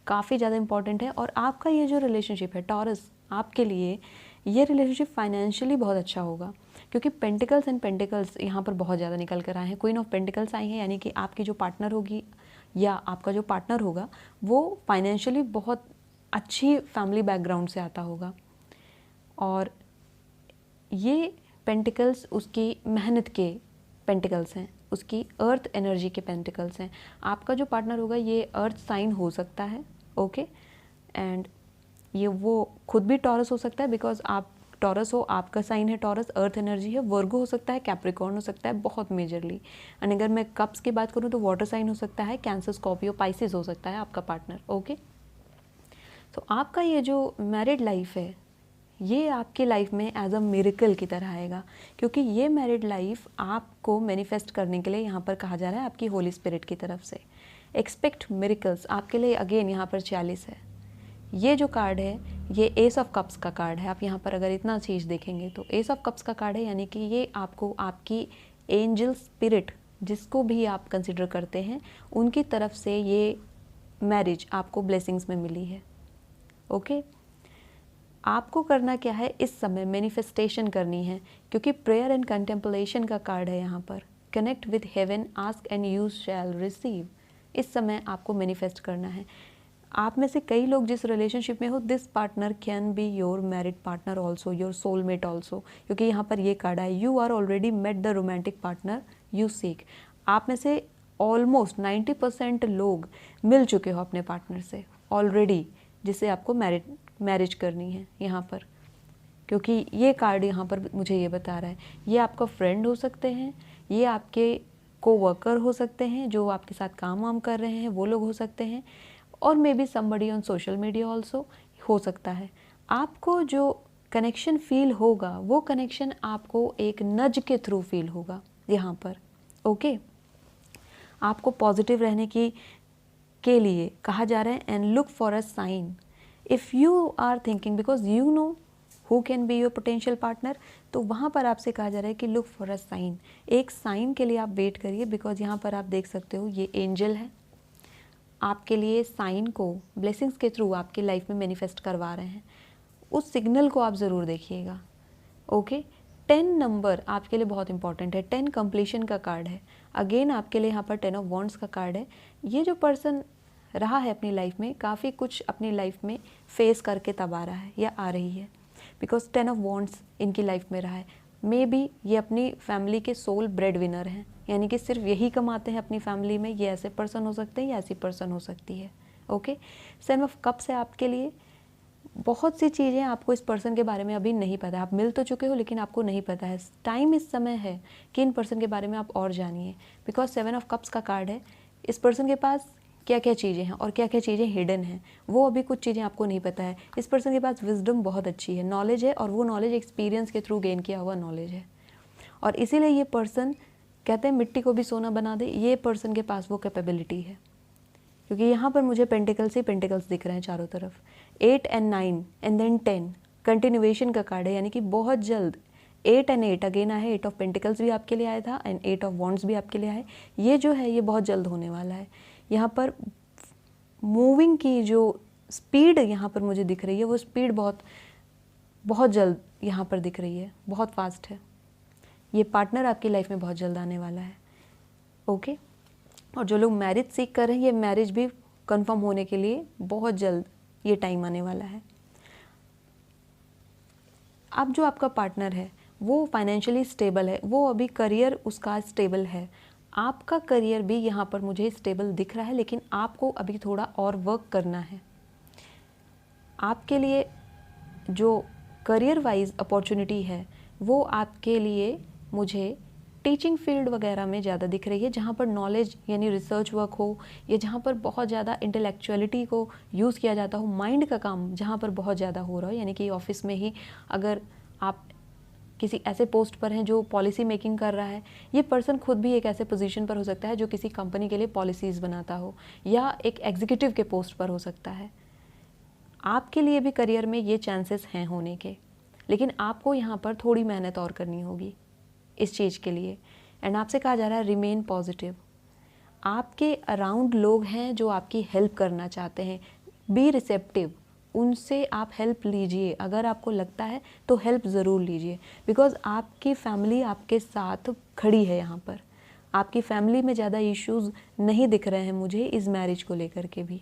काफ़ी ज़्यादा इंपॉर्टेंट है. और आपका ये जो रिलेशनशिप है टॉरस, आपके लिए ये रिलेशनशिप फाइनेंशियली बहुत अच्छा होगा, क्योंकि पेंटिकल्स एंड पेंटिकल्स यहाँ पर बहुत ज़्यादा निकल कर आए हैं. क्वीन ऑफ पेंटिकल्स आई हैं, यानी कि आपकी जो पार्टनर होगी या आपका जो पार्टनर होगा वो फाइनेंशियली बहुत अच्छी फैमिली बैकग्राउंड से आता होगा. और ये पेंटिकल्स उसकी मेहनत के पेंटिकल्स हैं, उसकी अर्थ एनर्जी के पेंटिकल्स हैं. आपका जो पार्टनर होगा ये अर्थ साइन हो सकता है. ओके, एंड ये वो खुद भी टॉरस हो सकता है, बिकॉज आप टॉरस हो, आपका साइन है टॉरस, अर्थ एनर्जी है. वर्गो हो सकता है, कैप्रिकॉर्न हो सकता है बहुत मेजरली. एंड अगर मैं कप्स की बात करूँ तो वाटर साइन हो सकता है, कैंसर, स्कॉर्पियो, पाइसिस हो सकता है आपका पार्टनर. ओके, तो आपका ये जो मैरिड लाइफ है ये आपकी लाइफ में एज अ मिरेकल की तरह आएगा, क्योंकि ये मैरिड लाइफ आपको मैनिफेस्ट करने के लिए यहाँ पर कहा जा रहा है आपकी होली स्पिरिट की तरफ से. एक्सपेक्ट मिरेकल्स आपके लिए. अगेन यहाँ पर 40 है. ये जो कार्ड है ये एस ऑफ कप्स का कार्ड है. आप यहाँ पर अगर इतना चीज़ देखेंगे तो एस ऑफ कप्स का कार्ड है, यानी कि ये आपको आपकी एंजल स्पिरिट, जिसको भी आप कंसिडर करते हैं, उनकी तरफ से ये मैरिज आपको ब्लेसिंग्स में मिली है. ओके, आपको करना क्या है इस समय, मैनिफेस्टेशन करनी है, क्योंकि प्रेयर एंड कंटेम्पलेशन का कार्ड है यहाँ पर. Connect with heaven, ask and you shall receive. इस समय आपको मैनिफेस्ट करना है. आप में से कई लोग जिस रिलेशनशिप में हो, this partner can be your married partner also, your soulmate also, क्योंकि यहाँ पर ये कार्ड है you are already met the romantic partner you seek. आप में से ऑलमोस्ट 90% लोग मिल चुके हो अपने पार्टनर से ऑलरेडी, जिससे आपको मैरिज करनी है यहाँ पर, क्योंकि ये कार्ड यहाँ पर मुझे ये बता रहा है. ये आपका फ्रेंड हो सकते हैं, ये आपके कोवर्कर हो सकते हैं जो आपके साथ काम वाम कर रहे हैं, वो लोग हो सकते हैं, और may be somebody on social media also हो सकता है. आपको जो कनेक्शन फील होगा वो कनेक्शन आपको एक नज के थ्रू फील होगा यहाँ पर. ओके, आपको पॉजिटिव रहने के लिए कहा जा रहा है. And look for a sign if you are thinking, because you know who can be your potential partner. तो वहाँ पर आपसे कहा जा रहा है कि लुक फॉर अ साइन, एक साइन के लिए आप वेट करिए, बिकॉज यहाँ पर आप देख सकते हो ये एंजल है, आपके लिए साइन को ब्लेसिंग्स के थ्रू आपकी लाइफ में मैनिफेस्ट करवा रहे हैं. उस सिग्नल को आप ज़रूर देखिएगा. ओके, 10 नंबर आपके लिए बहुत इंपॉर्टेंट है. 10 कंप्लीशन का कार्ड है. अगेन आपके लिए यहाँ पर 10 ऑफ वॉन्ड्स का कार्ड है. ये जो पर्सन रहा है अपनी लाइफ में, काफ़ी कुछ अपनी लाइफ में फेस करके तब आ रहा है या आ रही है, बिकॉज 10 ऑफ वॉन्ड्स इनकी लाइफ में रहा है. मे बी ये अपनी फैमिली के सोल ब्रेड विनर हैं, यानी कि सिर्फ यही कमाते हैं अपनी फैमिली में. ये ऐसे पर्सन हो सकते हैं या ऐसी पर्सन हो सकती है. ओके, 7 ऑफ कप्स है आपके लिए. बहुत सी चीज़ें आपको इस पर्सन के बारे में अभी नहीं पता है. आप मिल तो चुके हो लेकिन आपको नहीं पता है. टाइम इस समय है कि इन पर्सन के बारे में आप और जानिए, बिकॉज 7 ऑफ कप्स का कार्ड है. इस पर्सन के पास क्या क्या चीज़ें हैं और क्या क्या चीज़ें हिडन हैं, वो अभी कुछ चीज़ें आपको नहीं पता है. इस पर्सन के पास विजडम बहुत अच्छी है, नॉलेज है, और वो नॉलेज एक्सपीरियंस के थ्रू गेन किया हुआ नॉलेज है. और इसीलिए ये पर्सन कहते हैं मिट्टी को भी सोना बना दे. ये पर्सन के पास वो कैपेबिलिटी है, क्योंकि यहाँ पर मुझे पेंटिकल्स ही पेंटिकल्स दिख रहे हैं चारों तरफ. 8 and 9 एंड देन 10. कंटिन्यूएशन का कार्ड है, यानी कि बहुत जल्द 8 एंड 8 अगेन आया है। 8 ऑफ पेंटिकल्स भी आपके लिए आया था एंड 8 ऑफ वॉन्ड्स भी आपके लिए आया है। ये जो है ये बहुत जल्द होने वाला है। यहाँ पर मूविंग की जो स्पीड यहाँ पर मुझे दिख रही है वो स्पीड बहुत जल्द यहाँ पर दिख रही है, बहुत फास्ट है। ये पार्टनर आपकी लाइफ में बहुत जल्द आने वाला है। ओके, और जो लोग मैरिज सीख कर रहे हैं ये मैरिज भी कंफर्म होने के लिए बहुत जल्द ये टाइम आने वाला है। अब जो आपका पार्टनर है वो फाइनेंशियली स्टेबल है, वो अभी करियर उसका स्टेबल है, आपका करियर भी यहाँ पर मुझे स्टेबल दिख रहा है, लेकिन आपको अभी थोड़ा और वर्क करना है। आपके लिए जो करियर वाइज अपॉर्चुनिटी है वो आपके लिए मुझे टीचिंग फील्ड वगैरह में ज़्यादा दिख रही है, जहाँ पर नॉलेज यानी रिसर्च वर्क हो या जहाँ पर बहुत ज़्यादा इंटेलेक्चुअलिटी को यूज़ किया जाता हो, माइंड का काम जहाँ पर बहुत ज़्यादा हो रहा हो। यानी कि ऑफिस में ही अगर आप किसी ऐसे पोस्ट पर हैं जो पॉलिसी मेकिंग कर रहा है, ये पर्सन खुद भी एक ऐसे पोजीशन पर हो सकता है जो किसी कंपनी के लिए पॉलिसीज़ बनाता हो, या एक एग्जीक्यूटिव के पोस्ट पर हो सकता है। आपके लिए भी करियर में ये चांसेस हैं होने के, लेकिन आपको यहाँ पर थोड़ी मेहनत और करनी होगी इस चीज़ के लिए। एंड आपसे कहा जा रहा है रिमेन पॉजिटिव। आपके अराउंड लोग हैं जो आपकी हेल्प करना चाहते हैं, बी रिसेप्टिव, उनसे आप हेल्प लीजिए। अगर आपको लगता है तो हेल्प ज़रूर लीजिए, बिकॉज़ आपकी फैमिली आपके साथ खड़ी है। यहाँ पर आपकी फैमिली में ज़्यादा इश्यूज़ नहीं दिख रहे हैं मुझे इस मैरिज को लेकर के भी।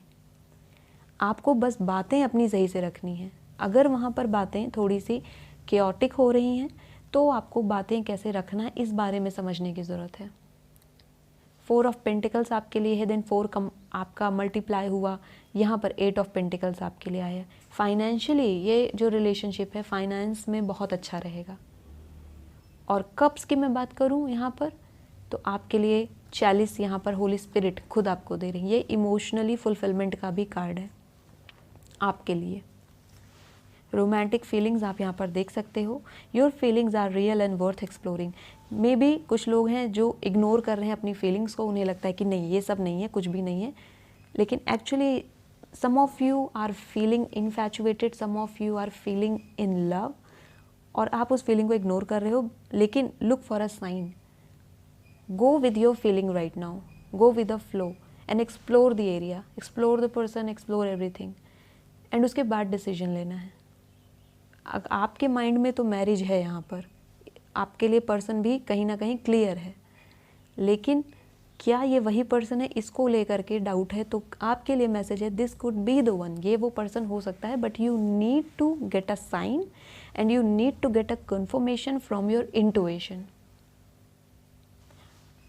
आपको बस बातें अपनी सही से रखनी है। अगर वहाँ पर बातें थोड़ी सी केओटिक हो रही हैं तो आपको बातें कैसे रखना है इस बारे में समझने की ज़रूरत है। 4 ऑफ पेंटिकल्स आपके लिए है, देन 4 आपका मल्टीप्लाई हुआ, यहाँ पर 8 ऑफ पेंटिकल्स आपके लिए आया है। फाइनेंशियली ये जो रिलेशनशिप है फाइनेंस में बहुत अच्छा रहेगा। और कप्स की मैं बात करूँ यहाँ पर तो आपके लिए 40 यहाँ पर होली स्पिरिट खुद आपको दे रही है। ये इमोशनली फुलफिलमेंट का भी कार्ड है आपके लिए। रोमांटिक फीलिंग्स आप यहाँ पर देख सकते हो। Your feelings are real and worth exploring. Maybe कुछ लोग हैं जो इग्नोर कर रहे हैं अपनी फीलिंग्स को, उन्हें लगता है कि नहीं ये सब नहीं है, कुछ भी नहीं है, लेकिन actually some of you are feeling infatuated, some of you are feeling in love, और आप उस फीलिंग को इग्नोर कर रहे हो। लेकिन look for a sign, go with your feeling right now, go with the flow and explore the area, explore the person, explore everything, and उसके बाद डिसीजन लेना है। आपके माइंड में तो मैरिज है, यहाँ पर आपके लिए पर्सन भी कहीं ना कहीं क्लियर है, लेकिन क्या ये वही पर्सन है, इसको लेकर के डाउट है। तो आपके लिए मैसेज है this could be the one, ये वो पर्सन हो सकता है, but you need to get a sign and you need to get a confirmation from your intuition.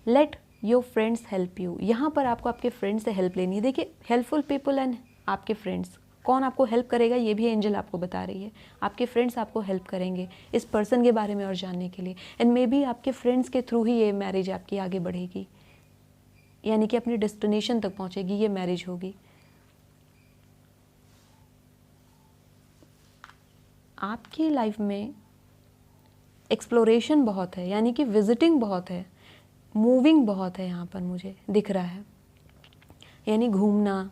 Let your friends help you. यहाँ पर आपको आपके फ्रेंड से हेल्प लेनी है। देखिए हेल्पफुल पीपल एंड आपके फ्रेंड्स, कौन आपको हेल्प करेगा ये भी एंजल आपको बता रही है। आपके फ्रेंड्स आपको हेल्प करेंगे इस पर्सन के बारे में और जानने के लिए, एंड मे बी आपके फ्रेंड्स के थ्रू ही ये मैरिज आपकी आगे बढ़ेगी, यानी कि अपनी डेस्टिनेशन तक पहुंचेगी, ये मैरिज होगी। आपकी लाइफ में एक्सप्लोरेशन बहुत है, यानी कि विजिटिंग बहुत है, मूविंग बहुत है, यहाँ पर मुझे दिख रहा है, यानी घूमना,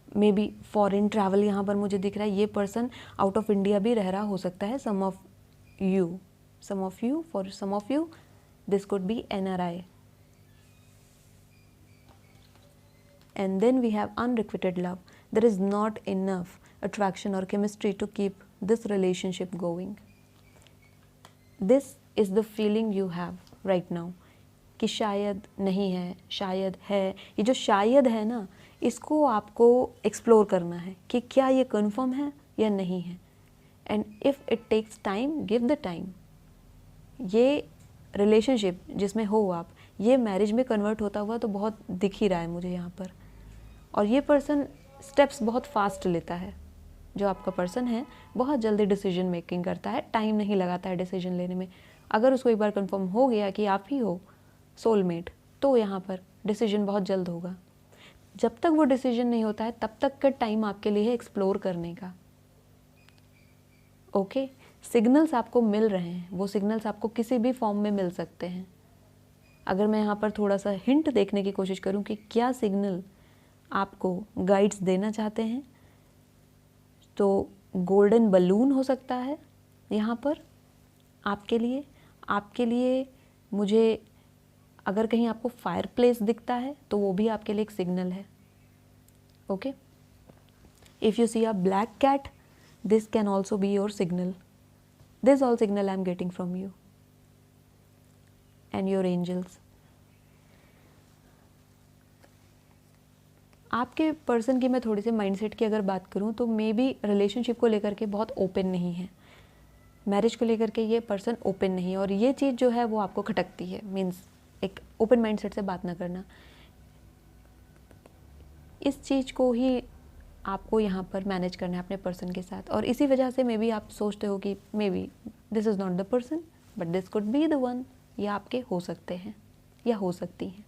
मे बी फॉरेन ट्रैवल यहाँ पर मुझे दिख रहा है। ये पर्सन आउट ऑफ इंडिया भी रह रहा हो सकता है। Some of you for some of you this could be NRI। And then we have unrequited love. There is not enough attraction और chemistry to keep this relationship going. This is the feeling you have right now कि शायद नहीं है, शायद है। ये जो शायद है ना, इसको आपको एक्सप्लोर करना है कि क्या ये कंफर्म है या नहीं है। And if it takes time, give the time. ये रिलेशनशिप जिसमें हो आप, ये मैरिज में कन्वर्ट होता हुआ तो बहुत दिख ही रहा है मुझे यहाँ पर। और ये पर्सन स्टेप्स बहुत फास्ट लेता है, जो आपका पर्सन है बहुत जल्दी डिसीजन मेकिंग करता है, टाइम नहीं लगाता है डिसीजन लेने में। अगर उसको एक बार कंफर्म हो गया कि आप ही हो सोलमेट, तो यहाँ पर डिसीजन बहुत जल्द होगा। जब तक वो डिसीजन नहीं होता है तब तक का टाइम आपके लिए है एक्सप्लोर करने का। ओके, सिग्नल्स आपको मिल रहे हैं, वो सिग्नल्स आपको किसी भी फॉर्म में मिल सकते हैं। अगर मैं यहाँ पर थोड़ा सा हिंट देखने की कोशिश करूँ कि क्या सिग्नल आपको गाइड्स देना चाहते हैं, तो गोल्डन बलून हो सकता है यहाँ पर आपके लिए। मुझे अगर कहीं आपको फायर प्लेस दिखता है तो वो भी आपके लिए एक सिग्नल है। Okay, if you see a black cat, this can also be your signal. This all signal I am getting from you and your angels. आपके पर्सन की मैं थोड़ी सी माइंडसेट की अगर बात करूं तो मे बी रिलेशनशिप को लेकर के बहुत ओपन नहीं है, मैरिज को लेकर के ये पर्सन ओपन नहीं है, और ये चीज़ जो है वो आपको खटकती है। मीन्स एक ओपन माइंडसेट से बात ना करना, इस चीज़ को ही आपको यहाँ पर मैनेज करना है अपने पर्सन के साथ। और इसी वजह से मे बी आप सोचते हो कि may be this is not the person but this could be the one. ये आपके हो सकते हैं या हो सकती हैं।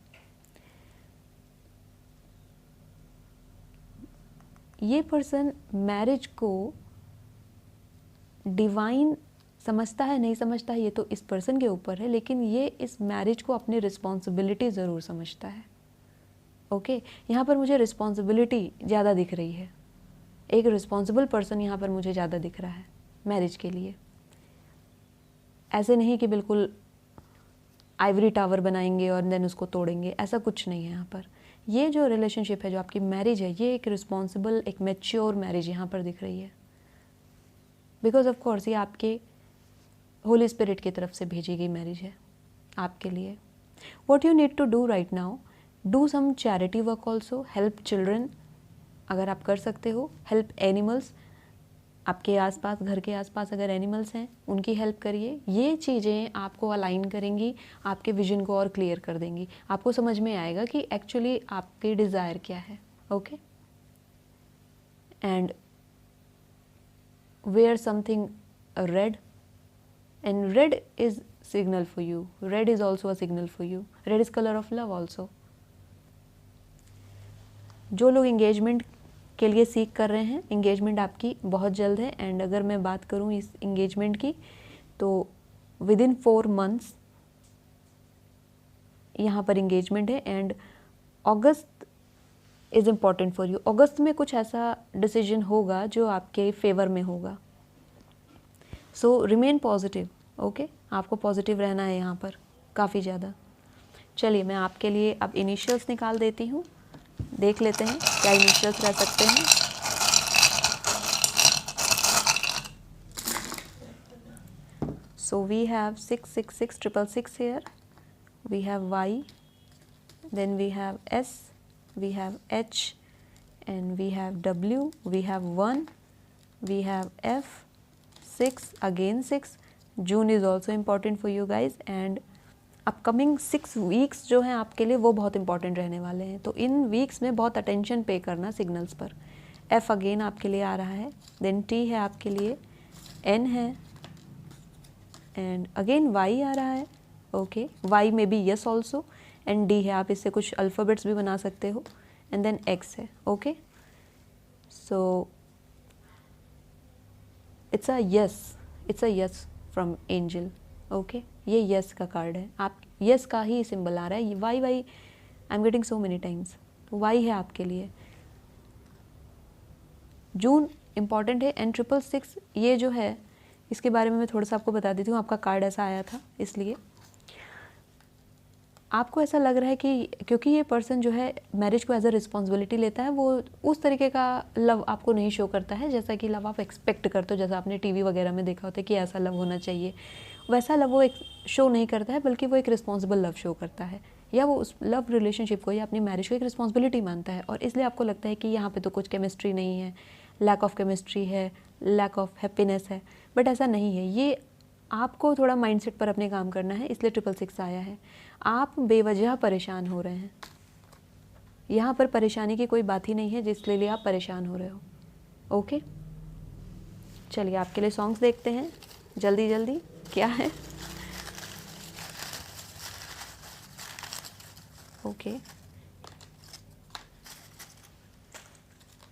ये पर्सन मैरिज को डिवाइन समझता है नहीं समझता है ये तो इस पर्सन के ऊपर है, लेकिन ये इस मैरिज को अपनी रिस्पॉन्सिबिलिटी ज़रूर समझता है। ओके, यहाँ पर मुझे रिस्पॉन्सिबिलिटी ज़्यादा दिख रही है, एक रिस्पॉन्सिबल पर्सन यहाँ पर मुझे ज़्यादा दिख रहा है मैरिज के लिए। ऐसे नहीं कि बिल्कुल आइवरी टावर बनाएंगे और देन उसको तोड़ेंगे, ऐसा कुछ नहीं है यहाँ पर। ये जो रिलेशनशिप है, जो आपकी मैरिज है, ये एक रिस्पॉन्सिबल, एक मैच्योर मैरिज यहाँ पर दिख रही है। बिकॉज ऑफ कोर्स ये आपके होली स्पिरिट की तरफ से भेजी गई मैरिज है आपके लिए। What you need to do right now, do some charity work also, help children अगर आप कर सकते हो, हेल्प एनिमल्स, आपके आसपास, घर के आसपास अगर एनिमल्स हैं उनकी हेल्प करिए। ये चीज़ें आपको अलाइन करेंगी, आपके विजन को और क्लियर कर देंगी। आपको समझ में आएगा कि एक्चुअली आपकी डिज़ायर क्या है। Okay, and wear something red, and red is signal for you, red is also a signal for you, red is color of love also। जो लोग एंगेजमेंट के लिए सीख कर रहे हैं, एंगेजमेंट आपकी बहुत जल्द है। एंड अगर मैं बात करूं इस एंगेजमेंट की तो विद इन 4 months यहाँ पर एंगेजमेंट है। And August is important for you. अगस्त में कुछ ऐसा डिसीजन होगा जो आपके फेवर में होगा। सो रिमेन पॉजिटिव। ओके, आपको पॉजिटिव रहना है यहाँ पर काफ़ी ज़्यादा। चलिए मैं आपके लिए अब इनिशियल्स निकाल देती हूँ, देख लेते हैं क्या इनिशियल्स रह सकते हैं। So we have 66666 here, we have Y, then we have S, we have H, and we have W, we have 1, we have F, 6, again 6. June is also important for you guys, and upcoming 6 weeks जो हैं आपके लिए वो बहुत important रहने वाले हैं। तो इन वीक्स में बहुत अटेंशन पे करना सिग्नल्स पर। F अगेन आपके लिए आ रहा है, देन T है आपके लिए, N है, एंड अगेन Y आ रहा है। ओके, Y में भी यस ऑल्सो, एंड D है, आप इससे कुछ अल्फ़ाबेट्स भी बना सकते हो, एंड देन X है। Okay, so it's a yes from angel. Okay, ये यस का कार्ड है, आप यस का ही सिंबल आ रहा है। Y I am getting so many times, तो वाई है आपके लिए। जून इम्पॉर्टेंट है, एंड 666 ये जो है इसके बारे में मैं थोड़ा सा आपको बता देती हूँ। आपका कार्ड ऐसा आया था, इसलिए आपको ऐसा लग रहा है कि क्योंकि ये पर्सन जो है मैरिज को एज अ रिस्पॉन्सिबिलिटी लेता है, वो उस तरीके का लव आपको नहीं शो करता है जैसा कि लव आप एक्सपेक्ट करते हो। जैसा आपने टीवी वगैरह में देखा होता है कि ऐसा लव होना चाहिए, वैसा लव वो एक शो नहीं करता है, बल्कि वो एक रिस्पॉन्सिबल लव शो करता है, या वो उस लव रिलेशनशिप को या अपनी मैरिज को एक रिस्पॉन्सिबिलिटी मानता है। और इसलिए आपको लगता है कि यहाँ पे तो कुछ केमिस्ट्री नहीं है, लैक ऑफ केमिस्ट्री है, लैक ऑफ हैप्पीनेस है, बट ऐसा नहीं है। ये आपको थोड़ा माइंडसेट पर अपने काम करना है, इसलिए 666 आया है। आप बेवजह परेशान हो रहे हैं, यहाँ पर परेशानी की कोई बात ही नहीं है जिसके लिए आप परेशान हो रहे हो। ओके, चलिए आपके लिए सॉन्ग्स देखते हैं जल्दी जल्दी क्या है। ओके,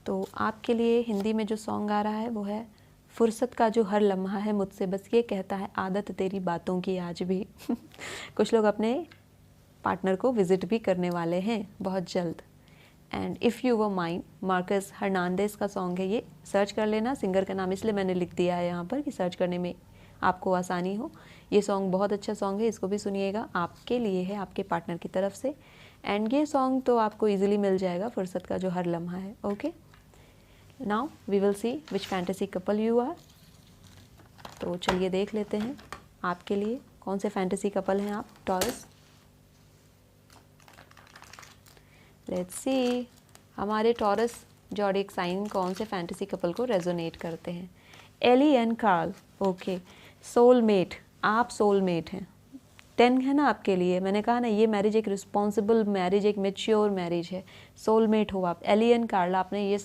तो आपके लिए हिंदी में जो सॉन्ग आ रहा है वो है फुर्सत का जो हर लम्हा है मुझसे बस ये कहता है आदत तेरी बातों की आज भी। कुछ लोग अपने पार्टनर को विज़िट भी करने वाले हैं बहुत जल्द। And if you were mine, Marcus Hernandez का सॉन्ग है ये, सर्च कर लेना। सिंगर का नाम इसलिए मैंने लिख दिया है यहाँ पर कि सर्च करने में आपको आसानी हो। ये सॉन्ग बहुत अच्छा सॉन्ग है, इसको भी सुनिएगा, आपके लिए है, आपके पार्टनर की तरफ से। एंड ये सॉन्ग तो आपको इजीली मिल जाएगा, फुर्सत का जो हर लम्हा है। Okay, now we will see which fantasy couple you are. तो चलिए देख लेते हैं आपके लिए कौन से फैंटेसी कपल हैं आप, टॉरस। लेट्स सी हमारे टॉरस ज़ोडिएक साइन कौन से फैंटेसी कपल को रेजोनेट करते हैं। Ellie and Carl, okay, soulmate, आप सोलमेट हैं। 10 है ना आपके लिए, मैंने कहा ना ये मैरिज एक रिस्पॉन्सिबल मैरिज, एक मेच्योर मैरिज है। सोलमेट हो आप। एली एंड कार्ल, आपने ये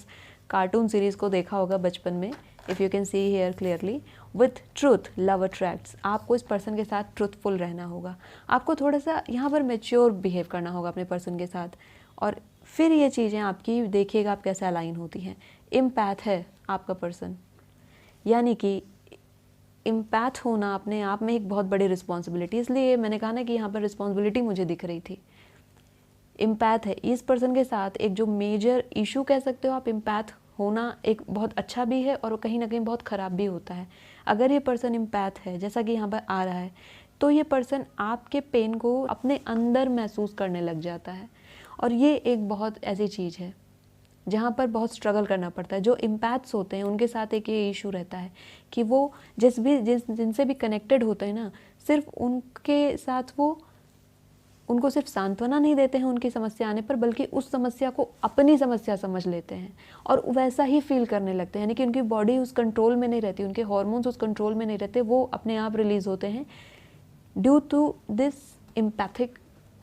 कार्टून सीरीज़ को देखा होगा बचपन में, if you can see here clearly. With truth love attracts, आपको इस पर्सन के साथ ट्रूथफुल रहना होगा, आपको थोड़ा सा यहाँ पर मेच्योर बिहेव करना होगा अपने पर्सन के साथ, और फिर ये चीज़ें आपकी देखिएगा आप कैसे अलाइन होती हैं। इम्पैथ है आपका पर्सन, यानी कि इम्पैथ होना अपने आप में एक बहुत बड़ी रिस्पॉन्सिबिलिटी, इसलिए मैंने कहा ना कि यहाँ पर रिस्पॉन्सिबिलिटी मुझे दिख रही थी। इम्पैथ है इस पर्सन के साथ एक जो मेजर इशू कह सकते हो आप। इम्पैथ होना एक बहुत अच्छा भी है और कहीं ना कहीं बहुत ख़राब भी होता है। अगर ये पर्सन इम्पैथ है, जैसा कि यहाँ पर आ रहा है, तो ये पर्सन आपके पेन को अपने अंदर महसूस करने लग जाता है, और ये एक बहुत ऐसी चीज़ है जहाँ पर बहुत स्ट्रगल करना पड़ता है। जो इम्पैथ्स होते हैं उनके साथ एक ये इशू रहता है कि वो जिनसे भी कनेक्टेड होते हैं ना, सिर्फ उनके साथ वो उनको सिर्फ सांत्वना नहीं देते हैं उनकी समस्या आने पर, बल्कि उस समस्या को अपनी समस्या समझ लेते हैं और वैसा ही फील करने लगते हैं। यानी कि उनकी बॉडी उस कंट्रोल में नहीं रहती, उनके हार्मोन्स उस कंट्रोल में नहीं रहते, वो अपने आप रिलीज होते हैं due to this empathic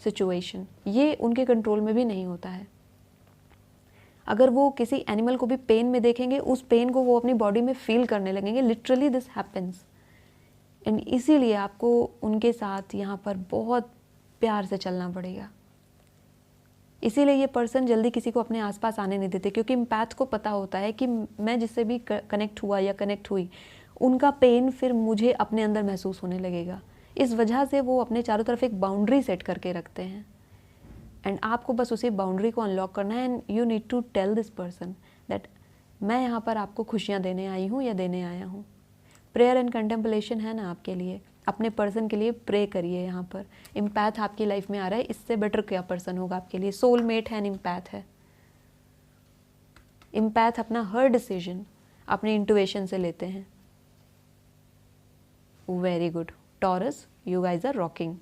situation. ये उनके कंट्रोल में भी नहीं होता है। अगर वो किसी एनिमल को भी पेन में देखेंगे, उस पेन को वो अपनी बॉडी में फील करने लगेंगे। Literally this happens. एंड इसीलिए आपको उनके साथ यहाँ पर बहुत प्यार से चलना पड़ेगा। इसीलिए ये पर्सन जल्दी किसी को अपने आसपास आने नहीं देते, क्योंकि इम्पैथ को पता होता है कि मैं जिससे भी कनेक्ट हुआ या कनेक्ट हुई, उनका पेन फिर मुझे अपने अंदर महसूस होने लगेगा। इस वजह से वो अपने चारों तरफ एक बाउंड्री सेट करके रखते हैं। एंड आपको बस उसी बाउंड्री को अनलॉक करना है। And you need to tell this person that मैं यहाँ पर आपको खुशियाँ देने आई हूँ या देने आया हूँ। प्रेयर एंड कंटेम्पलेशन है ना आपके लिए, अपने पर्सन के लिए प्रे करिए। यहाँ पर इम्पैथ आपकी लाइफ में आ रहा है, इससे बेटर क्या पर्सन होगा आपके लिए। सोलमेट है एंड इम्पैथ है। इम्पैथ अपना हर डिसीजन अपने इंटुइशन से लेते हैं। Very good Taurus, you guys are rocking.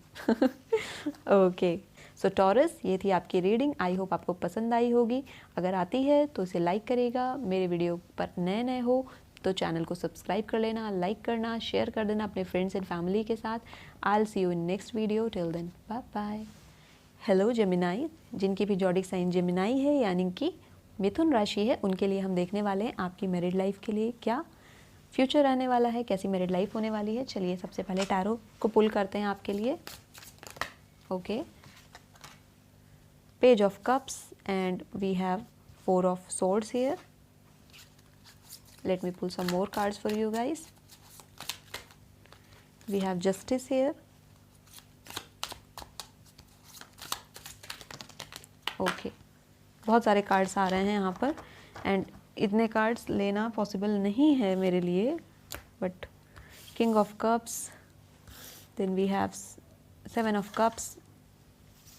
Okay, so Taurus, ये थी आपकी रीडिंग। आई होप आपको पसंद आई होगी। अगर आती है तो इसे लाइक करेगा। मेरे वीडियो पर नए नए हो तो चैनल को सब्सक्राइब कर लेना, लाइक करना, शेयर कर देना अपने फ्रेंड्स एंड फैमिली के साथ। I will see you in next video. Till then bye bye. Hello Gemini, जिनकी भी ज़ोडिएक साइन जेमिनाई है यानी कि मिथुन राशि है, उनके लिए हम देखने वाले हैं आपकी मैरिड लाइफ के लिए क्या फ्यूचर रहने वाला है, कैसी मैरिड लाइफ होने वाली है। चलिए सबसे पहले टैरो को पुल करते हैं आपके लिए। Okay, Page of Cups and we have 4 of Swords here. Let me pull some more cards for you guys. We have Justice here. Okay, बहुत सारे कार्ड्स आ रहे हैं यहाँ पर एंड इतने कार्ड्स लेना पॉसिबल नहीं है मेरे लिए, but King of Cups, then we have 7 of Cups,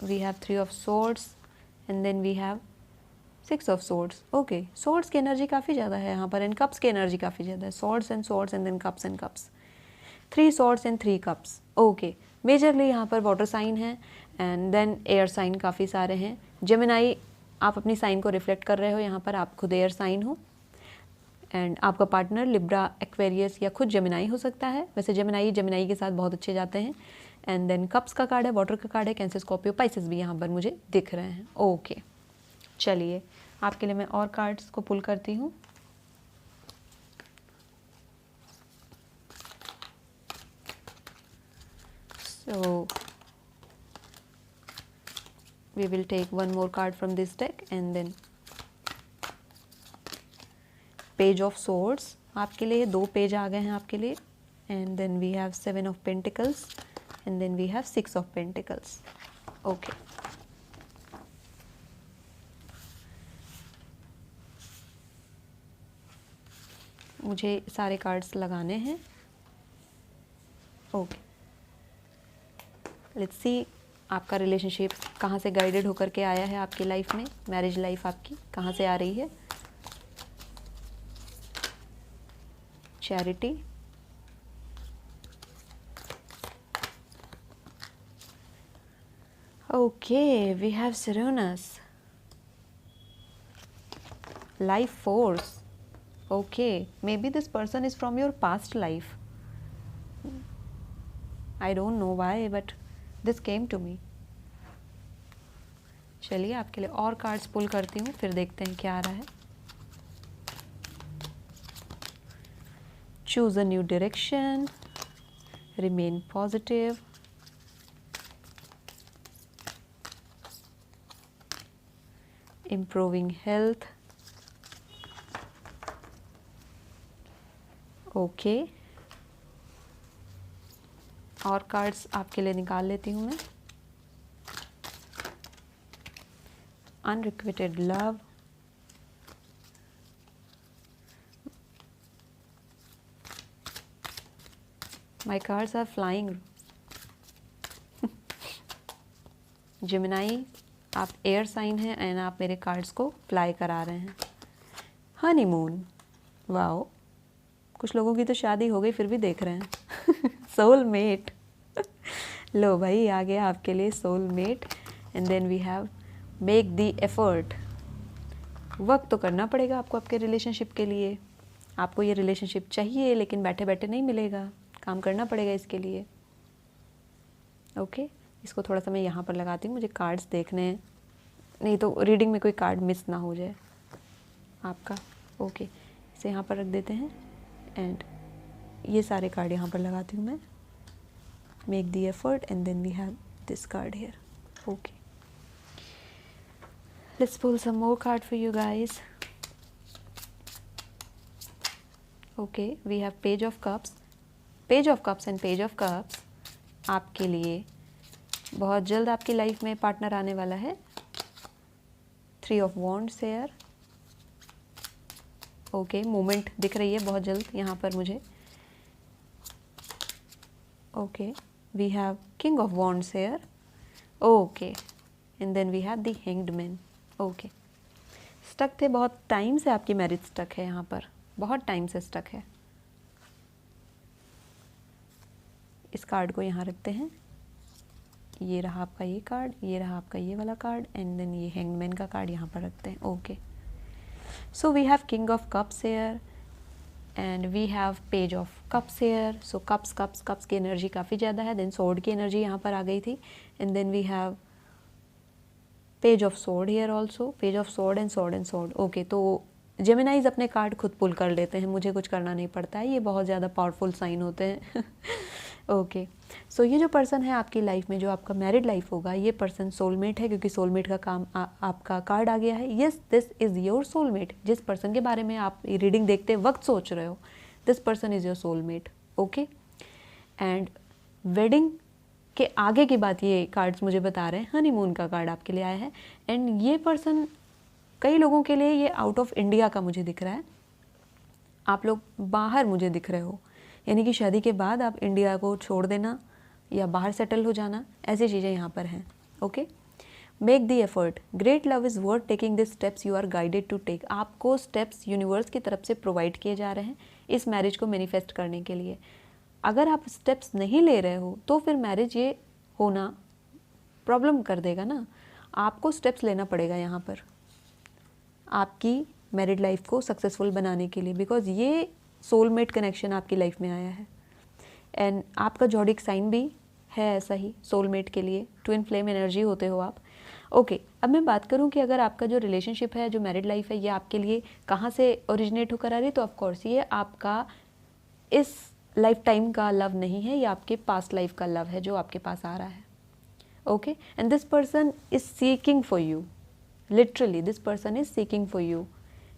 we have 3 of Swords and then we have 6 of Swords. Okay, Swords की एनर्जी काफ़ी ज़्यादा है यहाँ पर एंड Cups की एनर्जी काफ़ी ज़्यादा है। Swords and then Cups and Cups. 3 Swords and 3 Cups. Okay, majorly यहाँ पर वाटर साइन है एंड देन एयर साइन काफ़ी सारे हैं। जेमिनाई, आप अपनी साइन को रिफ्लेक्ट कर रहे हो, यहाँ पर आप खुद एयर साइन हो एंड आपका पार्टनर लिब्रा, एक्वेरियस या खुद जेमिनाई हो सकता है। वैसे जेमिनाई के साथ बहुत अच्छे जाते हैं। एंड देन कप्स का कार्ड है, वाटर का कार्ड है, कैंसर, स्कॉर्पियो, पाइसेस भी यहाँ पर मुझे दिख रहे हैं। ओके, चलिए आपके लिए मैं और कार्ड्स को पुल करती हूँ। So we will take one more card from this deck and then page of swords आपके लिए 2 पेज आ गए हैं आपके लिए and then we have 7 of pentacles and then we have 6 of Pentacles. Okay, मुझे सारे कार्ड्स लगाने हैं। ओके, लेट्स सी आपका रिलेशनशिप कहाँ से गाइडेड होकर के आया है आपकी लाइफ में, मैरिज लाइफ आपकी कहाँ से आ रही है। Charity, okay, we have Serenus, life force. Okay, maybe this person is from your past life. I don't know why, but this came to me. चलिए आपके लिए और कार्ड्स पुल करती हूँ, फिर देखते हैं क्या आ रहा है। Choose a new direction, remain positive, improving health. Okay, और कार्ड्स आपके लिए निकाल लेती हूँ मैं। Unrequited love, my cards are flying. Gemini, आप एयर साइन हैं एंड आप मेरे कार्ड्स को फ्लाई करा रहे हैं। हनीमून, वाओ, कुछ लोगों की तो शादी हो गई फिर भी देख रहे हैं। सोलमेट, लो भाई आ गया आपके लिए soulmate. And then we have make the effort. वक्त तो करना पड़ेगा आपको आपके रिलेशनशिप के लिए। आपको ये रिलेशनशिप चाहिए लेकिन बैठे बैठे नहीं मिलेगा, काम करना पड़ेगा इसके लिए। ओके, इसको थोड़ा सा मैं यहाँ पर लगाती हूँ, मुझे कार्ड्स देखने हैं, नहीं तो रीडिंग में कोई कार्ड मिस ना हो जाए आपका। ओके, इसे यहाँ पर रख देते हैं एंड ये सारे कार्ड यहाँ पर लगाती हूँ मैं। Make the effort and then we have this card here. Okay, let's pull some more card for you guys. Okay, we have page of cups, page of cups and page of cups आपके लिए बहुत जल्द आपकी life में partner आने वाला है। 3 of wands here. Okay, movement दिख रही है बहुत जल्द यहाँ पर मुझे। Okay, we have king of wands here. Okay, and then we have the hanged man. Okay, stuck थे, बहुत टाइम से आपकी मैरिज स्टक है यहाँ पर, बहुत टाइम से स्टक है। इस कार्ड को यहाँ रखते हैं। ये रहा आपका ये कार्ड, ये रहा आपका ये वाला कार्ड एंड देन ये हैंगमैन का कार्ड यहाँ पर रखते हैं। Okay, so we have king of cups here and we have page of cups here. So cups cups cups की एनर्जी काफ़ी ज़्यादा है। देन सोर्ड की एनर्जी यहाँ पर आ गई थी and then we have page of sword here also, page of sword and sword and sword. Okay, तो जेमिनाइज अपने कार्ड खुद पुल कर लेते हैं, मुझे कुछ करना नहीं पड़ता है, ये बहुत ज़्यादा पावरफुल साइन होते हैं। ओके, सो ये जो पर्सन है आपकी लाइफ में, जो आपका मैरिड लाइफ होगा, ये पर्सन सोलमेट है, क्योंकि सोलमेट का काम आपका कार्ड आ गया है। Yes, this is your soulmate. जिस पर्सन के बारे में आप रीडिंग देखते वक्त सोच रहे हो, this person is your soulmate. Okay, and wedding के आगे की बात ये कार्ड्स मुझे बता रहे हैं। हनीमून का कार्ड आपके लिए आया है एंड ये पर्सन कई लोगों के लिए ये आउट ऑफ इंडिया का मुझे दिख रहा है। आप लोग बाहर मुझे दिख रहे हो, यानी कि शादी के बाद आप इंडिया को छोड़ देना या बाहर सेटल हो जाना, ऐसी चीज़ें यहाँ पर हैं। Okay, make the effort, great love is worth taking this steps you are guided to take. आपको स्टेप्स यूनिवर्स की तरफ से प्रोवाइड किए जा रहे हैं इस मैरिज को मैनिफेस्ट करने के लिए। अगर आप स्टेप्स नहीं ले रहे हो तो फिर मैरिज ये होना प्रॉब्लम कर देगा ना। आपको स्टेप्स लेना पड़ेगा यहाँ पर आपकी मैरिड लाइफ को सक्सेसफुल बनाने के लिए, बिकॉज ये सोलमेट कनेक्शन आपकी लाइफ में आया है एंड आपका जॉडिक साइन भी है ऐसा ही सोलमेट के लिए, ट्विन फ्लेम एनर्जी होते हो आप। ओके, अब मैं बात करूं कि अगर आपका जो रिलेशनशिप है, जो मैरिड लाइफ है, ये आपके लिए कहाँ से ओरिजिनेट होकर आ रही है, तो ऑफकोर्स ये आपका इस लाइफ टाइम का लव नहीं है, ये आपके पास्ट लाइफ का लव है जो आपके पास आ रहा है। Okay, and this person is seeking for you, literally this person is seeking for you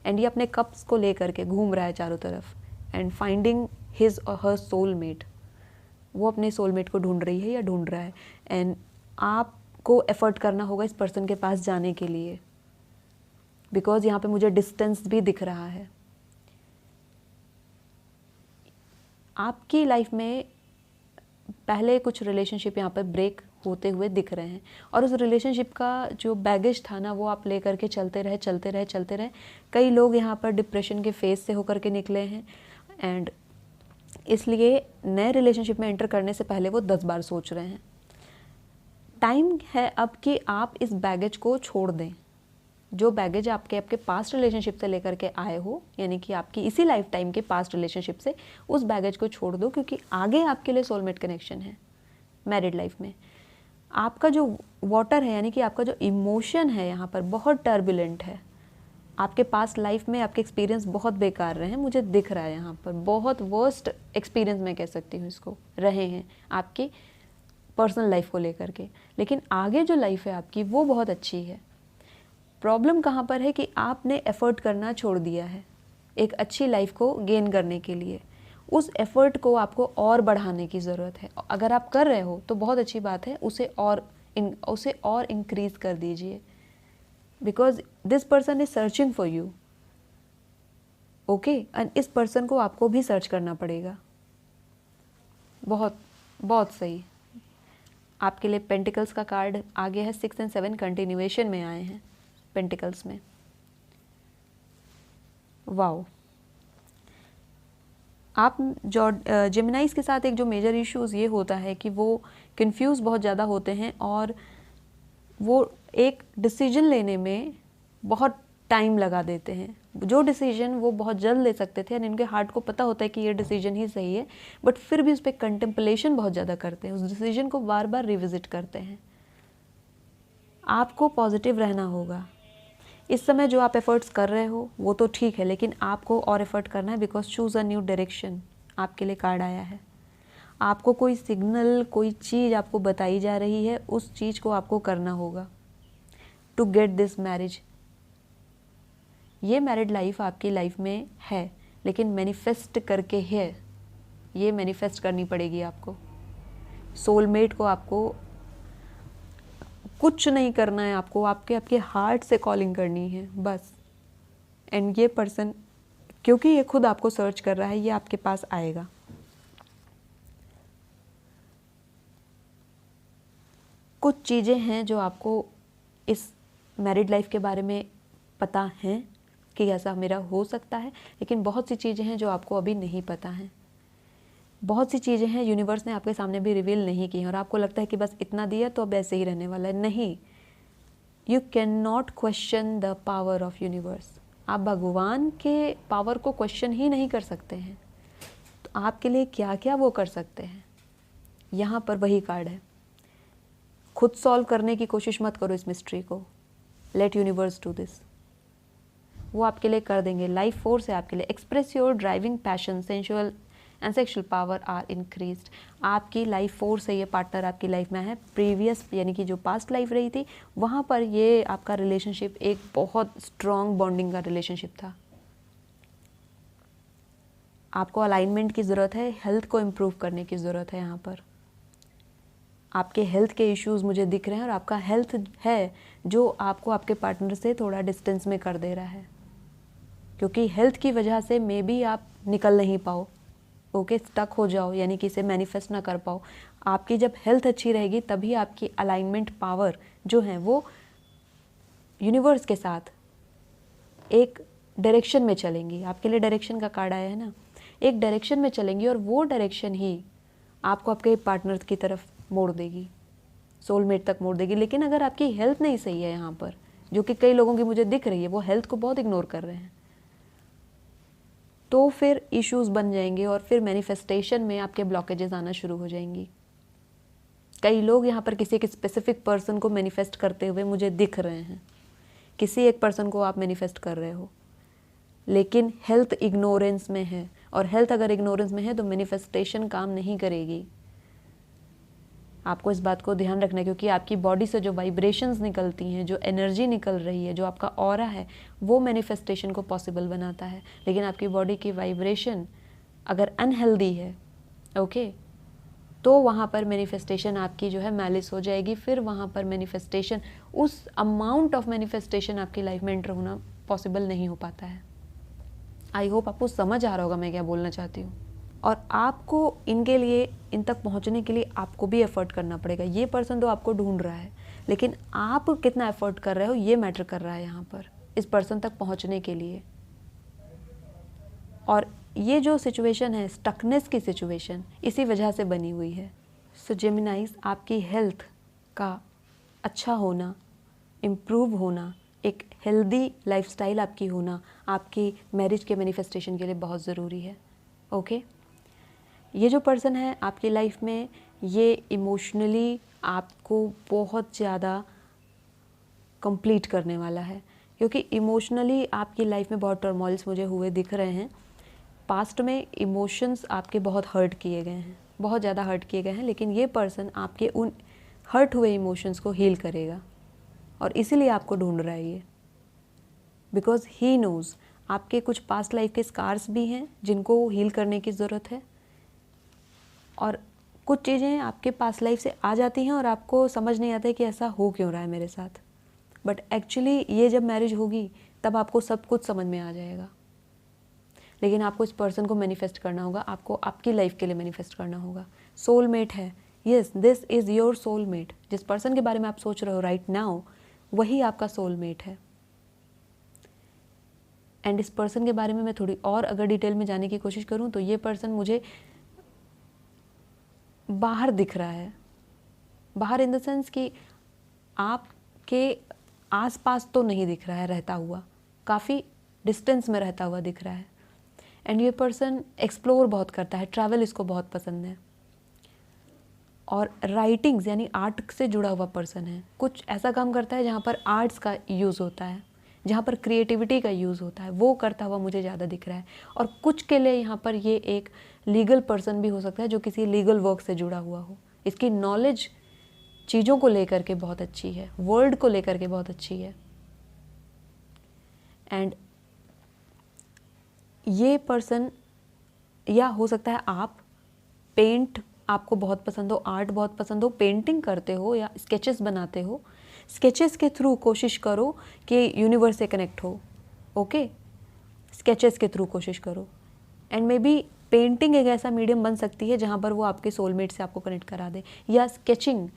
and ये अपने कप्स को लेकर के घूम रहा है चारों तरफ एंड फाइंडिंग हिज और हर सोलमेट। वो अपने सोलमेट को ढूंढ रही है या ढूंढ रहा है एंड आपको एफर्ट करना होगा इस पर्सन के पास जाने के लिए, बिकॉज यहाँ पे मुझे डिस्टेंस भी दिख रहा है। आपकी लाइफ में पहले कुछ रिलेशनशिप यहाँ पर ब्रेक होते हुए दिख रहे हैं और उस रिलेशनशिप का जो बैगेज था ना वो आप ले करके चलते रहे। कई लोग यहाँ पर डिप्रेशन के फेज से होकर के निकले हैं एंड इसलिए नए रिलेशनशिप में एंटर करने से पहले वो 10 बार सोच रहे हैं। टाइम है अब कि आप इस बैगेज को छोड़ दें। जो बैगेज आपके पास्ट रिलेशनशिप से लेकर के आए हो, यानी कि आपकी इसी लाइफ टाइम के पास्ट रिलेशनशिप से, उस बैगेज को छोड़ दो, क्योंकि आगे आपके लिए सोलमेट कनेक्शन है। मैरिड लाइफ में आपका जो वाटर है, यानी कि आपका जो इमोशन है यहाँ पर बहुत टर्बुलेंट है। आपके पास्ट लाइफ में आपके एक्सपीरियंस बहुत बेकार रहे हैं, मुझे दिख रहा है यहाँ पर बहुत वर्स्ट एक्सपीरियंस मैं कह सकती हूँ इसको, रहे हैं आपकी पर्सनल लाइफ को लेकर के। लेकिन आगे जो लाइफ है आपकी वो बहुत अच्छी है। प्रॉब्लम कहाँ पर है कि आपने एफर्ट करना छोड़ दिया है एक अच्छी लाइफ को गेन करने के लिए। उस एफर्ट को आपको और बढ़ाने की ज़रूरत है। अगर आप कर रहे हो तो बहुत अच्छी बात है, उसे और इंक्रीज कर दीजिए, because this person is searching for you. Okay, and इस पर्सन को आपको भी सर्च करना पड़ेगा। बहुत बहुत सही। आपके लिए पेंटिकल्स का कार्ड आगे है, 6 और 7 कंटिन्यूएशन में आए हैं पेंटिकल्स में। वाओ। आप जेमिनाइज के साथ एक जो मेजर इश्यूज़ ये होता है कि वो कंफ्यूज बहुत ज़्यादा होते हैं और वो एक डिसीजन लेने में बहुत टाइम लगा देते हैं। जो डिसीजन वो बहुत जल्द ले सकते थे और इनके हार्ट को पता होता है कि ये डिसीजन ही सही है, बट फिर भी उस पर कंटेम्पलेशन बहुत ज़्यादा करते हैं, उस डिसीजन को बार बार रिविजिट करते हैं। आपको पॉजिटिव रहना होगा। इस समय जो आप एफर्ट्स कर रहे हो वो तो ठीक है, लेकिन आपको और एफर्ट करना है, because choose a new direction आपके लिए कार्ड आया है। आपको कोई सिग्नल, कोई चीज़ आपको बताई जा रही है, उस चीज़ को आपको करना होगा टू गेट दिस मैरिज। ये मैरिड लाइफ आपकी लाइफ में है, लेकिन मैनिफेस्ट करके है, ये मैनिफेस्ट करनी पड़ेगी आपको। सोलमेट को आपको कुछ नहीं करना है, आपको आपके हार्ट से कॉलिंग करनी है बस। एंड ये पर्सन, क्योंकि ये खुद आपको सर्च कर रहा है, ये आपके पास आएगा। कुछ चीज़ें हैं जो आपको इस मैरिड लाइफ के बारे में पता हैं कि ऐसा मेरा हो सकता है, लेकिन बहुत सी चीज़ें हैं जो आपको अभी नहीं पता हैं। बहुत सी चीज़ें हैं यूनिवर्स ने आपके सामने भी रिवील नहीं की और आपको लगता है कि बस इतना दिया तो अब ऐसे ही रहने वाला है। नहीं, you can not question the power of universe. आप भगवान के पावर को क्वेश्चन ही नहीं कर सकते हैं, तो आपके लिए क्या क्या वो कर सकते हैं। यहाँ पर वही कार्ड है। खुद सॉल्व करने की कोशिश मत करो इस मिस्ट्री को, लेट यूनिवर्स डू दिस। वो आपके लिए कर देंगे। लाइफ फोर्स है आपके लिए। Express your driving passion, sensual and sexual power are increased. आपकी लाइफ फोर्स है, ये पार्टनर आपकी लाइफ में है। प्रीवियस यानी कि जो पास्ट लाइफ रही थी वहाँ पर ये आपका रिलेशनशिप एक बहुत स्ट्रॉन्ग बॉन्डिंग का रिलेशनशिप था। आपको अलाइनमेंट की ज़रूरत है, हेल्थ को इम्प्रूव करने की ज़रूरत है। यहाँ पर आपके हेल्थ के इश्यूज़ मुझे दिख रहे हैं और आपका हेल्थ है जो आपको आपके पार्टनर से थोड़ा डिस्टेंस में कर दे रहा है, क्योंकि हेल्थ की वजह से मे बी आप निकल नहीं पाओ, ओके, स्टक हो जाओ, यानी कि इसे मैनिफेस्ट ना कर पाओ। आपकी जब हेल्थ अच्छी रहेगी तभी आपकी अलाइनमेंट पावर जो है वो यूनिवर्स के साथ एक डायरेक्शन में चलेंगी। आपके लिए डायरेक्शन का कार्ड आया है ना, एक डायरेक्शन में चलेंगी और वो डायरेक्शन ही आपको आपके पार्टनर की तरफ मोड़ देगी, सोलमेट तक मोड़ देगी। लेकिन अगर आपकी हेल्थ नहीं सही है यहाँ पर, जो कि कई लोगों की मुझे दिख रही है, वो हेल्थ को बहुत इग्नोर कर रहे हैं, तो फिर इश्यूज़ बन जाएंगे और फिर मैनिफेस्टेशन में आपके ब्लॉकेजेस आना शुरू हो जाएंगी। कई लोग यहाँ पर किसी एक स्पेसिफिक पर्सन को मैनिफेस्ट करते हुए मुझे दिख रहे हैं। किसी एक पर्सन को आप मैनिफेस्ट कर रहे हो, लेकिन हेल्थ इग्नोरेंस में है, और हेल्थ अगर इग्नोरेंस में है तो मैनिफेस्टेशन काम नहीं करेगी। आपको इस बात को ध्यान रखना है, क्योंकि आपकी बॉडी से जो वाइब्रेशंस निकलती हैं, जो एनर्जी निकल रही है, जो आपका ऑरा है, वो मैनिफेस्टेशन को पॉसिबल बनाता है। लेकिन आपकी बॉडी की वाइब्रेशन अगर अनहेल्दी है, ओके, तो वहाँ पर मैनिफेस्टेशन आपकी जो है मैलिस हो जाएगी। फिर वहाँ पर मैनिफेस्टेशन, उस अमाउंट ऑफ मैनिफेस्टेशन आपकी लाइफ में एंटर होना पॉसिबल नहीं हो पाता है। आई होप आपको समझ आ रहा होगा मैं क्या बोलना चाहती हूँ। और आपको इनके लिए, इन तक पहुंचने के लिए आपको भी एफर्ट करना पड़ेगा। ये पर्सन तो आपको ढूंढ रहा है, लेकिन आप कितना एफर्ट कर रहे हो ये मैटर कर रहा है यहाँ पर इस पर्सन तक पहुंचने के लिए। और ये जो सिचुएशन है, स्टकनेस की सिचुएशन, इसी वजह से बनी हुई है। सो जेमिनाइज, आपकी हेल्थ का अच्छा होना, इम्प्रूव होना, एक हेल्दी लाइफस्टाइल आपकी होना आपकी मैरिज के मैनिफेस्टेशन के लिए बहुत ज़रूरी है। ओके, ये जो पर्सन है आपकी लाइफ में, ये इमोशनली आपको बहुत ज़्यादा कंप्लीट करने वाला है, क्योंकि इमोशनली आपकी लाइफ में बहुत टर्मोइल्स मुझे हुए दिख रहे हैं। पास्ट में इमोशंस आपके बहुत हर्ट किए गए हैं, बहुत ज़्यादा हर्ट किए गए हैं, लेकिन ये पर्सन आपके उन हर्ट हुए इमोशंस को हील करेगा और इसीलिए आपको ढूंढ रहा है ये, बिकॉज ही नोज़ आपके कुछ पास्ट लाइफ के स्कार्स भी हैं जिनको हील करने की ज़रूरत है, और कुछ चीज़ें आपके पास्ट लाइफ से आ जाती हैं और आपको समझ नहीं आता है कि ऐसा हो क्यों रहा है मेरे साथ। बट एक्चुअली ये जब मैरिज होगी तब आपको सब कुछ समझ में आ जाएगा। लेकिन आपको इस पर्सन को मैनिफेस्ट करना होगा, आपको आपकी लाइफ के लिए मैनिफेस्ट करना होगा। सोलमेट है, yes, this is your soulmate. जिस पर्सन के बारे में आप सोच रहे हो राइट नाउ, वही आपका सोलमेट है। एंड इस पर्सन के बारे में मैं थोड़ी और अगर डिटेल में जाने की कोशिश करूं तो ये पर्सन मुझे बाहर दिख रहा है, बाहर इन द सेंस कि आपके आसपास तो नहीं दिख रहा है रहता हुआ, काफ़ी डिस्टेंस में रहता हुआ दिख रहा है। एंड ये पर्सन एक्सप्लोर बहुत करता है, ट्रैवल इसको बहुत पसंद है, और राइटिंग्स यानी आर्ट से जुड़ा हुआ पर्सन है। कुछ ऐसा काम करता है जहाँ पर आर्ट्स का यूज़ होता है, जहाँ पर क्रिएटिविटी का यूज़ होता है, वो करता हुआ मुझे ज़्यादा दिख रहा है। और कुछ के लिए यहाँ पर ये एक लीगल पर्सन भी हो सकता है जो किसी लीगल वर्क से जुड़ा हुआ हो। इसकी नॉलेज चीज़ों को लेकर के बहुत अच्छी है, वर्ल्ड को लेकर के बहुत अच्छी है। एंड ये पर्सन, या हो सकता है आप पेंट आपको बहुत पसंद हो, आर्ट बहुत पसंद हो, पेंटिंग करते हो या स्केचेस बनाते हो, स्केचेस के थ्रू कोशिश करो कि यूनिवर्स से कनेक्ट हो। ओके, स्केचेस के थ्रू कोशिश करो। एंड मे बी पेंटिंग एक ऐसा मीडियम बन सकती है जहाँ पर वो आपके सोलमेट से आपको कनेक्ट करा दे, या स्केचिंग,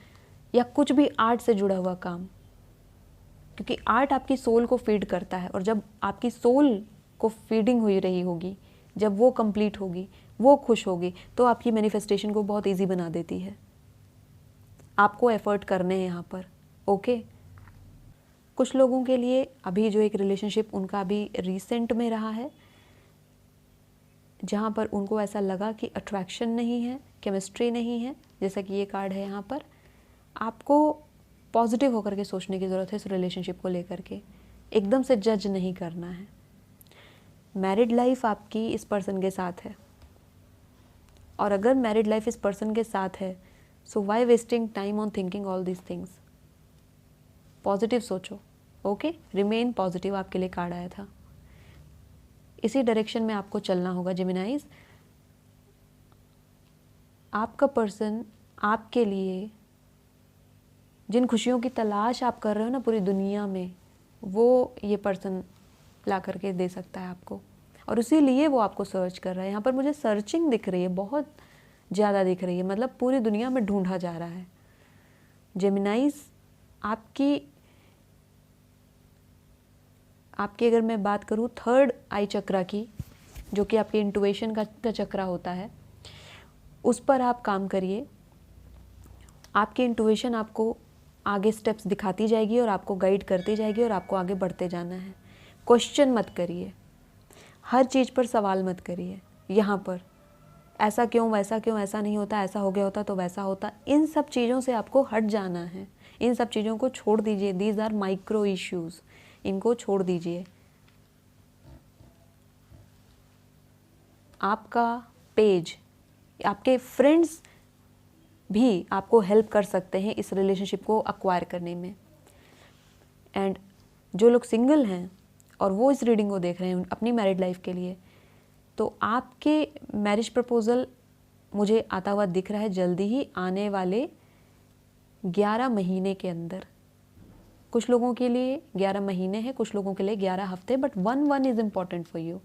या कुछ भी आर्ट से जुड़ा हुआ काम, क्योंकि आर्ट आपकी सोल को फीड करता है। और जब आपकी सोल को फीडिंग हुई रही होगी, जब वो कंप्लीट होगी, वो खुश होगी, तो आपकी मैनिफेस्टेशन को बहुत इजी बना देती है। आपको एफर्ट करने हैं यहाँ पर। ओके, कुछ लोगों के लिए अभी जो एक रिलेशनशिप उनका अभी रिसेंट में रहा है, जहाँ पर उनको ऐसा लगा कि अट्रैक्शन नहीं है, केमिस्ट्री नहीं है, जैसा कि ये कार्ड है यहाँ पर, आपको पॉजिटिव होकर के सोचने की ज़रूरत है इस रिलेशनशिप को लेकर के, एकदम से जज नहीं करना है। मैरिड लाइफ आपकी इस पर्सन के साथ है, और अगर मैरिड लाइफ इस पर्सन के साथ है, so why wasting time on thinking all these things. Positive सोचो। ओके, रिमेन पॉजिटिव आपके लिए कार्ड आया था। इसी डायरेक्शन में आपको चलना होगा जेमिनाइज। आपका पर्सन आपके लिए जिन खुशियों की तलाश आप कर रहे हो ना पूरी दुनिया में, वो ये पर्सन ला करके दे सकता है आपको, और इसीलिए वो आपको सर्च कर रहा है। यहाँ पर मुझे सर्चिंग दिख रही है, बहुत ज़्यादा दिख रही है, मतलब पूरी दुनिया में ढूंढा जा रहा है। जेमिनाइज, आपकी अगर मैं बात करूँ थर्ड आई चक्रा की, जो कि आपके इंटुइशन का चक्रा होता है, उस पर आप काम करिए। आपकी इंटुइशन आपको आगे स्टेप्स दिखाती जाएगी और आपको गाइड करती जाएगी, और आपको आगे बढ़ते जाना है। क्वेश्चन मत करिए, हर चीज़ पर सवाल मत करिए। यहाँ पर ऐसा क्यों, वैसा क्यों, ऐसा नहीं होता, ऐसा हो गया होता तो वैसा होता, इन सब चीज़ों से आपको हट जाना है। इन सब चीज़ों को छोड़ दीजिए। दीज आर माइक्रो इश्यूज़, इनको छोड़ दीजिए। आपका पेज, आपके फ्रेंड्स भी आपको हेल्प कर सकते हैं इस रिलेशनशिप को अक्वायर करने में। एंड जो लोग सिंगल हैं और वो इस रीडिंग को देख रहे हैं अपनी मैरिड लाइफ के लिए, तो आपके मैरिज प्रपोजल मुझे आता हुआ दिख रहा है जल्दी ही, आने वाले 11 महीने के अंदर। कुछ लोगों के लिए 11 महीने हैं, कुछ लोगों के लिए 11 हफ्ते, but 1 is important for you.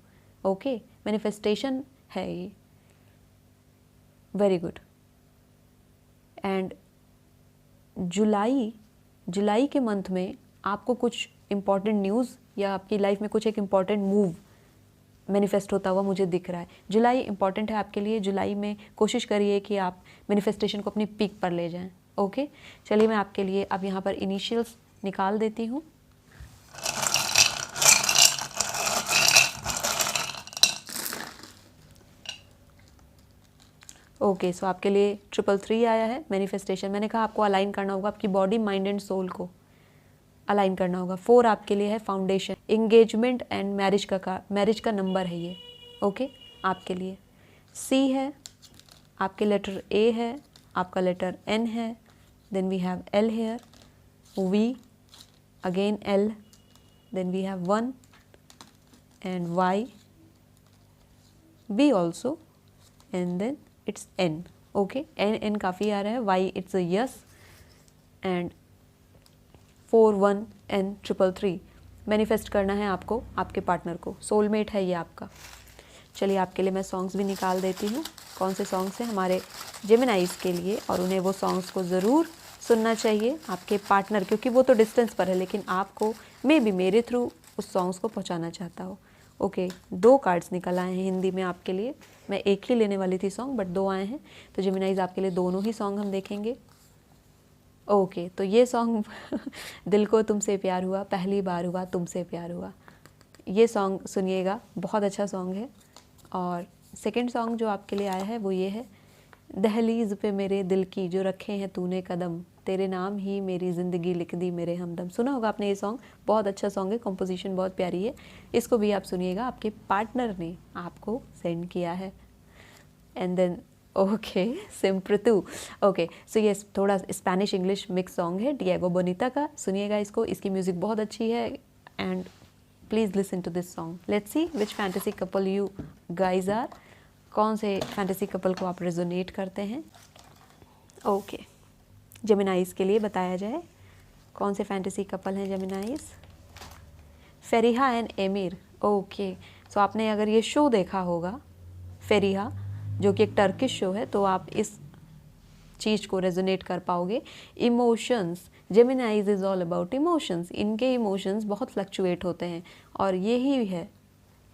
Okay, manifestation है ये। Very good. एंड जुलाई के मंथ में आपको कुछ इम्पॉर्टेंट न्यूज़ या आपकी लाइफ में कुछ एक इम्पॉर्टेंट मूव मैनिफेस्ट होता हुआ मुझे दिख रहा है। जुलाई इम्पॉर्टेंट है आपके लिए। जुलाई में कोशिश करिए कि आप मैनिफेस्टेशन को अपनी पीक पर ले जाएं। ओके, चलिए मैं आपके लिए अब यहाँ पर इनिशियल्स निकाल देती हूँ। ओके, सो आपके लिए 333 आया है मैनिफेस्टेशन। मैंने कहा आपको अलाइन करना होगा, आपकी बॉडी माइंड एंड सोल को अलाइन करना होगा। 4 आपके लिए है फाउंडेशन, इंगेजमेंट एंड मैरिज का नंबर है ये। ओके, आपके लिए C है, आपके लेटर A है, आपका लेटर N है, then we have L here, V again L, then we have 1 and Y, B also, and then it's N। ओके, N काफ़ी आ रहा है, Y it's a yes, and 4 1 and 333 manifest करना है आपको आपके पार्टनर को। सोलमेट है ये आपका। चलिए आपके लिए मैं सॉन्ग्स भी निकाल देती हूँ। कौन से सॉन्ग्स हैं हमारे जेमिनाइज के लिए, और उन्हें वो सॉन्ग्स को ज़रूर सुनना चाहिए आपके पार्टनर, क्योंकि वो तो डिस्टेंस पर है लेकिन आपको मे बी मेरे थ्रू उस सॉन्ग्स को पहुँचाना चाहता हो। ओके, 2 कार्ड्स निकल आए हैं हिंदी में आपके लिए। मैं एक ही लेने वाली थी सॉन्ग, बट 2 आए हैं, तो जेमिनाइज आपके लिए दोनों ही सॉन्ग हम देखेंगे। ओके, तो ये सॉन्ग दिल को तुमसे प्यार हुआ, पहली बार हुआ तुमसे प्यार हुआ, ये सॉन्ग सुनिएगा, बहुत अच्छा सॉन्ग है। और सेकंड सॉन्ग जो आपके लिए आया है वो ये है, दहलीज पे मेरे दिल की जो रखे हैं तूने कदम, तेरे नाम ही मेरी ज़िंदगी लिख दी मेरे हमदम। सुना होगा आपने ये सॉन्ग, बहुत अच्छा सॉन्ग है, कंपोजिशन बहुत प्यारी है। इसको भी आप सुनिएगा, आपके पार्टनर ने आपको सेंड किया है। एंड देन ओके, सिम्प्रतू। ओके, सो ये थोड़ा स्पेनिश इंग्लिश मिक्स सॉन्ग है डिएगो बोनीता का। सुनिएगा इसको, इसकी म्यूज़िक बहुत अच्छी है, and please listen to this song. Let's see which fantasy couple you guys are. कौन से फैंटेसी कपल को आप रेजोनेट करते हैं। ओके, जेमिनाइज के लिए बताया जाए कौन से फैंटेसी कपल हैं Geminis. Feriha and Emir. Okay, so आपने अगर ये शो देखा होगा फेरिहा, जो कि एक टर्किश शो है, तो आप इस चीज़ को रेजोनेट कर पाओगे। Emotions, जेमिनाइज is all about emotions. इनके इमोशंस बहुत फ्लक्चुएट होते हैं, और यही है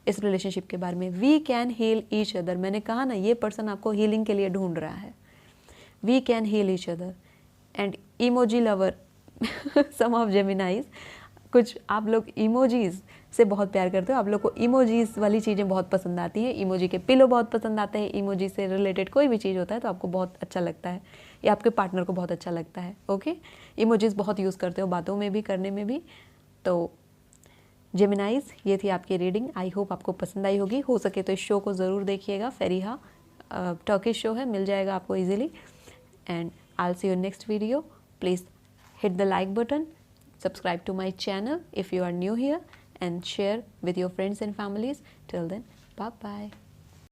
इस रिलेशनशिप के बारे में। We can heal each other. मैंने कहा ना, ये पर्सन आपको हीलिंग के लिए ढूंढ रहा है। We can heal each other and emoji lover some of Geminis. कुछ आप लोग इमोजीज से बहुत प्यार करते हो, आप लोग को इमोजीज वाली चीज़ें बहुत पसंद आती हैं। इमोजी के पिलो बहुत पसंद आते हैं, इमोजी से रिलेटेड कोई भी चीज़ होता है तो आपको बहुत अच्छा लगता है, या आपके पार्टनर को बहुत अच्छा लगता है। ओके, इमोजीज बहुत यूज़ करते हो, बातों में भी, करने में भी। तो जेमिनाइज, ये थी आपकी रीडिंग। आई होप आपको पसंद आई होगी। हो सके तो इस शो को ज़रूर देखिएगा, फेरिहा टर्किश शो है, मिल जाएगा आपको easily. And I will see you next video. Please hit the like button, subscribe to my channel if you are new here, and share with your friends and families. Till then, bye bye.